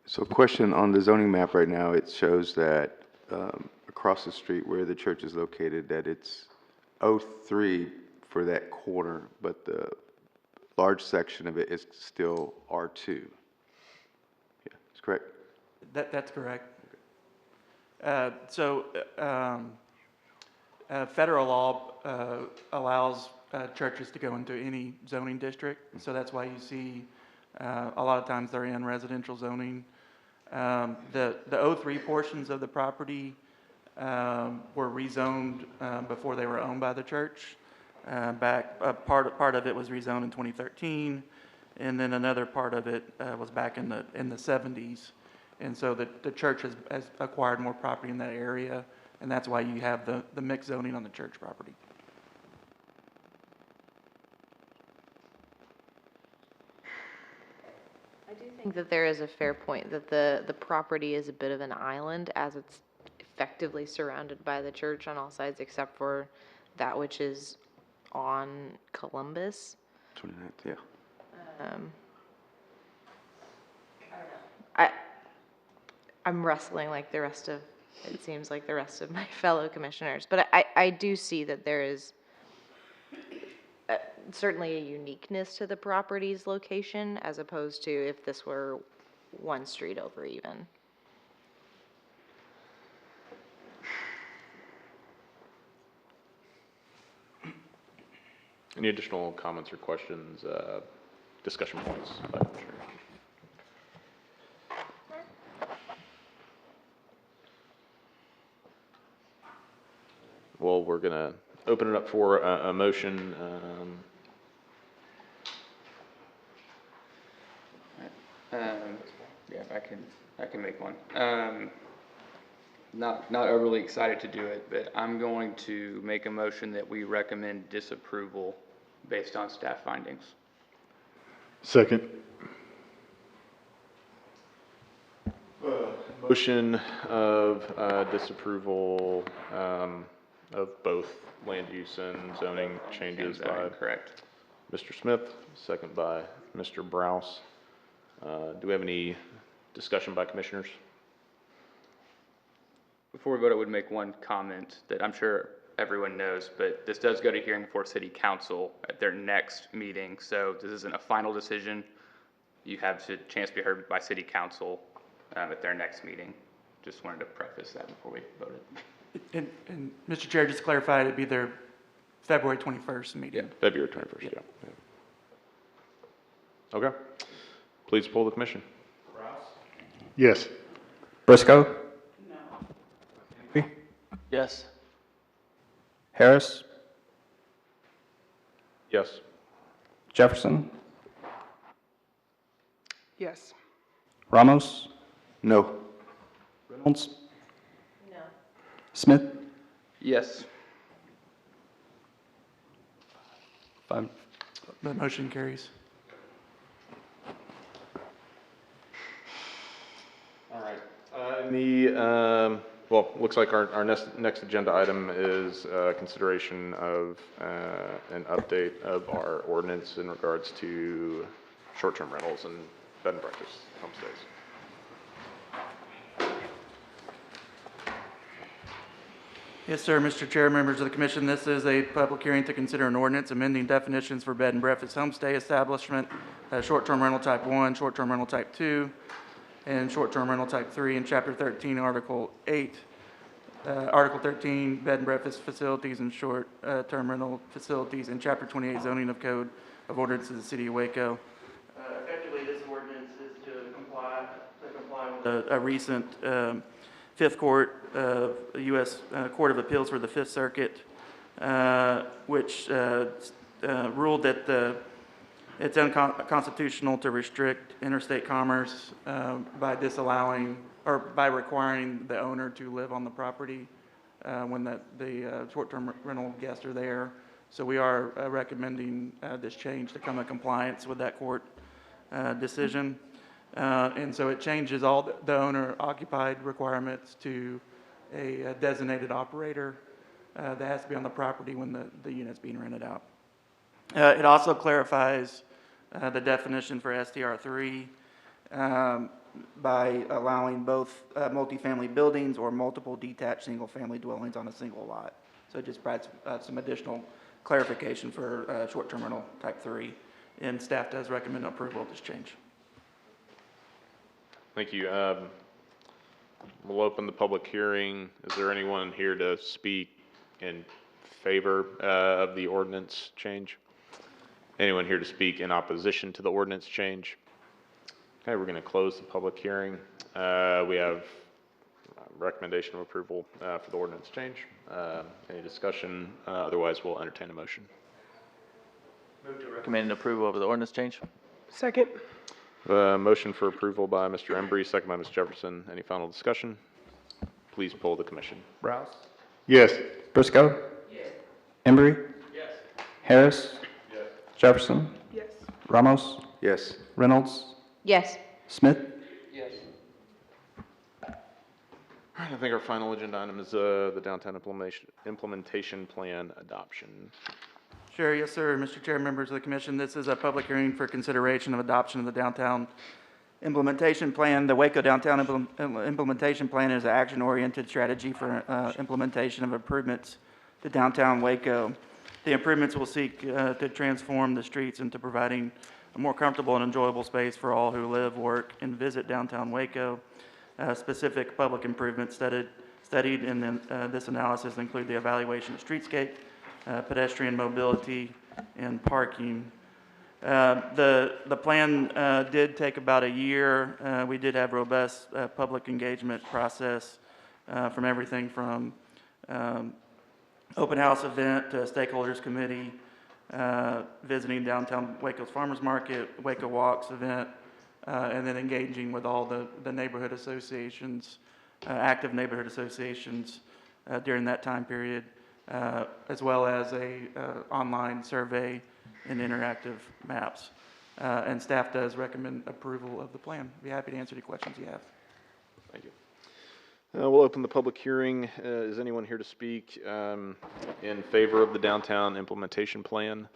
So question on the zoning map right now, it shows that across the street where the church is located, that it's O3 for that corner, but the large section of it is still R2. Yeah, that's correct? That's correct. Federal law allows churches to go into any zoning district, so that's why you see a lot of times they're in residential zoning. The O3 portions of the property were rezoned before they were owned by the church. Part of it was rezoned in 2013, and then another part of it was back in the 70s. And so the church has acquired more property in that area, and that's why you have the mixed zoning on the church property. I do think that there is a fair point that the property is a bit of an island, as it's effectively surrounded by the church on all sides except for that which is on Columbus. 29th, yeah. I don't know. I'm wrestling like the rest of, it seems like the rest of my fellow commissioners, but I do see that there is certainly a uniqueness to the property's location as opposed to if this were one street over even. Any additional comments or questions, discussion points by Commissioners? Well, we're gonna open it up for a motion. Yeah, I can make one. Not overly excited to do it, but I'm going to make a motion that we recommend disapproval based on staff findings. Second. Motion of disapproval of both land use and zoning changes by correct. Mr. Smith, second by Mr. Browse. Do we have any discussion by commissioners? Before we vote, I would make one comment that I'm sure everyone knows, but this does go to hearing before City Council at their next meeting. So this isn't a final decision. You have a chance to be heard by City Council at their next meeting. Just wanted to preface that before we voted. And Mr. Chair, just to clarify, it'd be their February 21st meeting. Yeah, February 21st, yeah. Okay. Please poll the commission. Yes. Briscoe? Yes. Harris? Yes. Jefferson? Yes. Ramos? No. Reynolds? No. Smith? Yes. 5. The motion carries. All right. Well, looks like our next agenda item is consideration of an update of our ordinance in regards to short-term rentals and bed and breakfast homestays. Yes, sir, Mr. Chair, members of the commission, this is a public hearing to consider an ordinance amending definitions for bed and breakfast homestay establishment, short-term rental type 1, short-term rental type 2, and short-term rental type 3 in Chapter 13, Article 8. Article 13, bed and breakfast facilities and short-term rental facilities in Chapter 28, zoning of code of ordinance of the city of Waco. Effectively, this ordinance is to comply with a recent Fifth Court, U.S. Court of Appeals for the Fifth Circuit, which ruled that it's unconstitutional to restrict interstate commerce by disallowing or by requiring the owner to live on the property when the short-term rental guests are there. So we are recommending this change to come in compliance with that court decision. And so it changes all the owner-occupied requirements to a designated operator that has to be on the property when the unit's being rented out. It also clarifies the definition for STR3 by allowing both multifamily buildings or multiple detached single-family dwellings on a single lot. So it just provides some additional clarification for short-term rental type 3, and staff does recommend approval of this change. Thank you. We'll open the public hearing. Is there anyone here to speak in favor of the ordinance change? Anyone here to speak in opposition to the ordinance change? Okay, we're going to close the public hearing. We have recommendation of approval for the ordinance change. Any discussion? Otherwise, we'll entertain a motion. Move to recommend approval of the ordinance change. Second. Motion for approval by Mr. Embry, second by Ms. Jefferson. Any final discussion? Please poll the commission. Browse? Yes. Briscoe? Yes. Embry? Yes. Harris? Yes. Jefferson? Yes. Ramos? Yes. Reynolds? Yes. Smith? Yes. All right, I think our final agenda item is the downtown implementation plan adoption. Sure, yes, sir. Mr. Chair, members of the commission, this is a public hearing for consideration of adoption of the downtown implementation plan. The Waco Downtown Implementation Plan is an action-oriented strategy for implementation of improvements to downtown Waco. The improvements will seek to transform the streets into providing a more comfortable and enjoyable space for all who live, work, and visit downtown Waco. Specific public improvements studied in this analysis include the evaluation of streetscape, pedestrian mobility, and parking. The plan did take about a year. We did have robust public engagement process from everything from open house event to stakeholders committee, visiting downtown Waco's Farmers Market, Waco Walks event, and then engaging with all the neighborhood associations, active neighborhood associations during that time period, as well as a online survey and interactive maps. And staff does recommend approval of the plan. Be happy to answer any questions you have. Thank you. We'll open the public hearing. Is anyone here to speak in favor of the downtown implementation plan?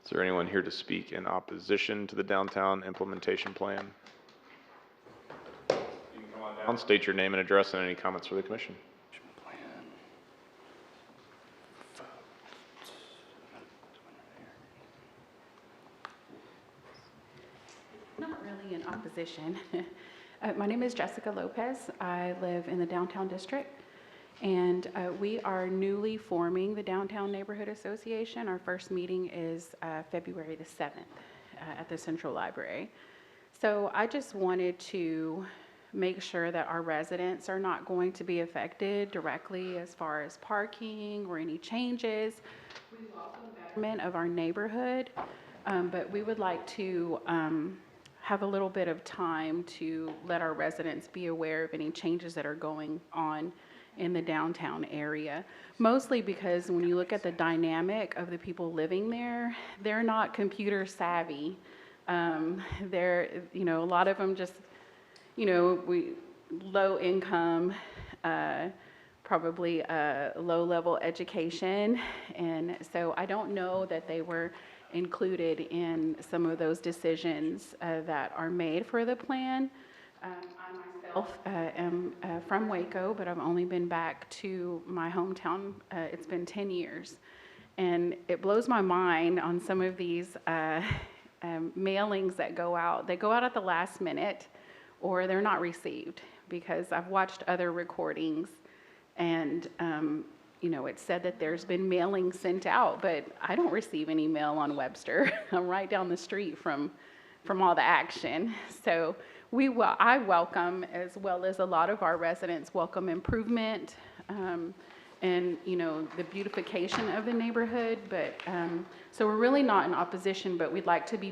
Is there anyone here to speak in opposition to the downtown implementation plan? You can come on down, state your name and address, and any comments for the commission. Not really in opposition. My name is Jessica Lopez. I live in the downtown district, and we are newly forming the Downtown Neighborhood Association. Our first meeting is February the 7th at the Central Library. So I just wanted to make sure that our residents are not going to be affected directly as far as parking or any changes. We welcome betterment of our neighborhood, but we would like to have a little bit of time to let our residents be aware of any changes that are going on in the downtown area. Mostly because when you look at the dynamic of the people living there, they're not computer savvy. They're, you know, a lot of them just, you know, low income, probably low level education. And so I don't know that they were included in some of those decisions that are made for the plan. I myself am from Waco, but I've only been back to my hometown. It's been 10 years. And it blows my mind on some of these mailings that go out. They go out at the last minute or they're not received, because I've watched other recordings and you know, it said that there's been mailing sent out, but I don't receive any mail on Webster. I'm right down the street from all the action. So I welcome, as well as a lot of our residents, welcome improvement and, you know, the beautification of the neighborhood. But so we're really not in opposition, but we'd like to be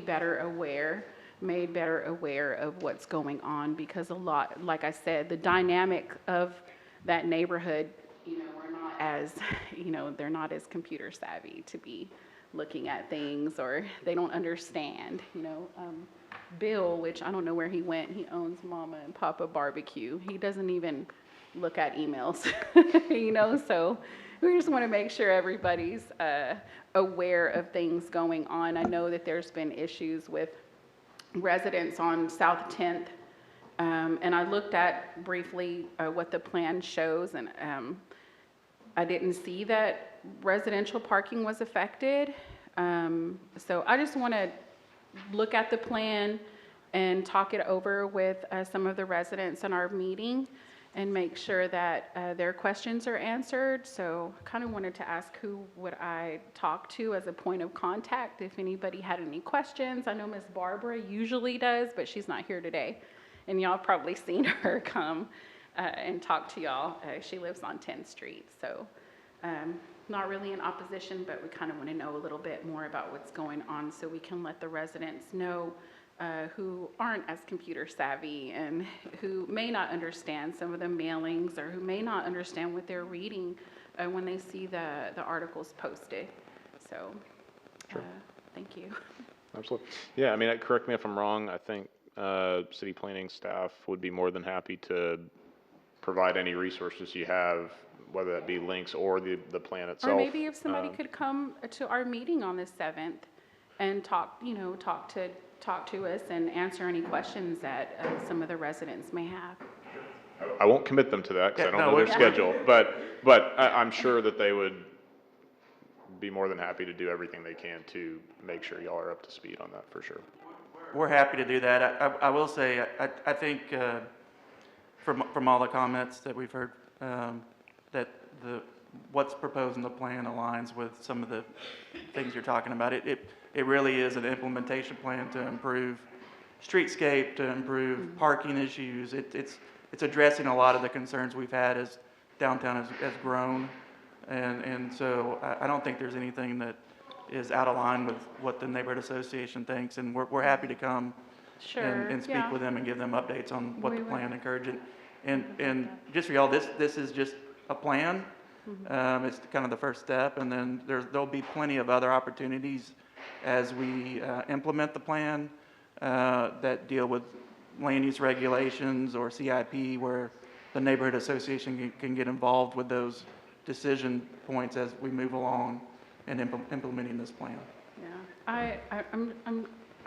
made better aware of what's going on, because a lot, like I said, the dynamic of that neighborhood, you know, they're not as computer savvy to be looking at things, or they don't understand, you know. Bill, which I don't know where he went, he owns Mama and Papa Barbecue. He doesn't even look at emails, you know, so we just want to make sure everybody's aware of things going on. I know that there's been issues with residents on South 10th, and I looked at briefly what the plan shows, and I didn't see that residential parking was affected. So I just want to look at the plan and talk it over with some of the residents in our meeting and make sure that their questions are answered. So kind of wanted to ask who would I talk to as a point of contact if anybody had any questions. I know Miss Barbara usually does, but she's not here today. And y'all probably seen her come and talk to y'all. She lives on 10th Street. So not really in opposition, but we kind of want to know a little bit more about what's going on so we can let the residents know who aren't as computer savvy and who may not understand some of the mailings, or who may not understand what they're reading when they see the articles posted. So thank you. Absolutely. Yeah, I mean, correct me if I'm wrong. I think city planning staff would be more than happy to provide any resources you have, whether that be links or the plan itself. Or maybe if somebody could come to our meeting on the 7th and talk to us and answer any questions that some of the residents may have. I won't commit them to that because I don't know their schedule, but I'm sure that they would be more than happy to do everything they can to make sure y'all are up to speed on that for sure. We're happy to do that. I will say, I think from all the comments that we've heard, that what's proposed in the plan aligns with some of the things you're talking about. It really is an implementation plan to improve streetscape, to improve parking issues. It's addressing a lot of the concerns we've had as downtown has grown. And so I don't think there's anything that is out of line with what the neighborhood association thinks, and we're happy to come and speak with them and give them updates on what the plan encourages. And just for y'all, this is just a plan. It's kind of the first step, and then there'll be plenty of other opportunities as we implement the plan that deal with land use regulations or CIP, where the neighborhood association can get involved with those decision points as we move along in implementing this plan. Yeah,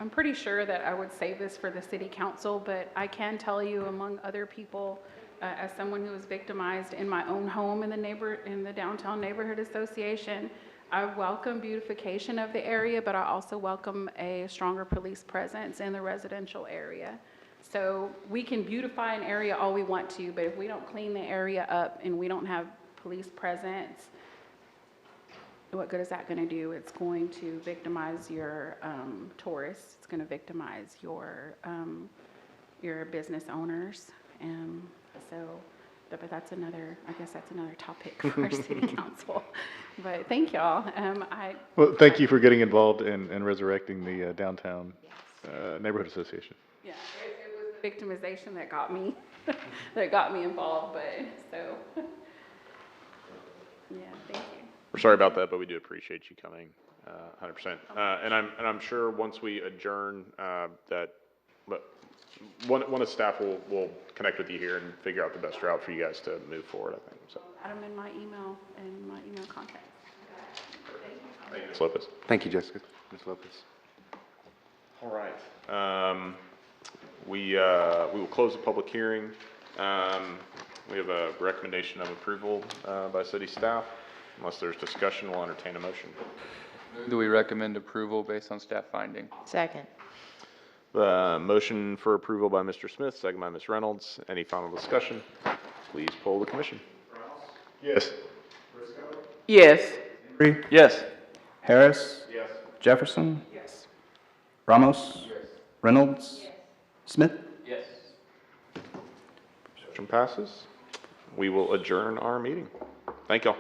I'm pretty sure that I would say this for the city council, but I can tell you, among other people, as someone who was victimized in my own home in the downtown neighborhood association, I welcome beautification of the area, but I also welcome a stronger police presence in the residential area. So we can beautify an area all we want to, but if we don't clean the area up and we don't have police presence, what good is that going to do? It's going to victimize your tourists. It's going to victimize your business owners. And so, but that's another, I guess that's another topic for our city council. But thank y'all. Well, thank you for getting involved in resurrecting the downtown neighborhood association. Yeah, it was the victimization that got me, that got me involved, but so, yeah, thank you. We're sorry about that, but we do appreciate you coming, 100%. And I'm sure once we adjourn, that one of staff will connect with you here and figure out the best route for you guys to move forward, I think, so. Add them in my email contact. Thank you, Ms. Lopez. Thank you, Jessica. Ms. Lopez. All right. We will close the public hearing. We have a recommendation of approval by city staff. Unless there's discussion, we'll entertain a motion. Do we recommend approval based on staff finding? Second. Motion for approval by Mr. Smith, second by Ms. Reynolds. Any final discussion? Please poll the commission. Yes. Yes. Yes. Harris? Yes. Jefferson? Yes. Ramos? Reynolds? Smith? Yes. Motion passes. We will adjourn our meeting. Thank y'all.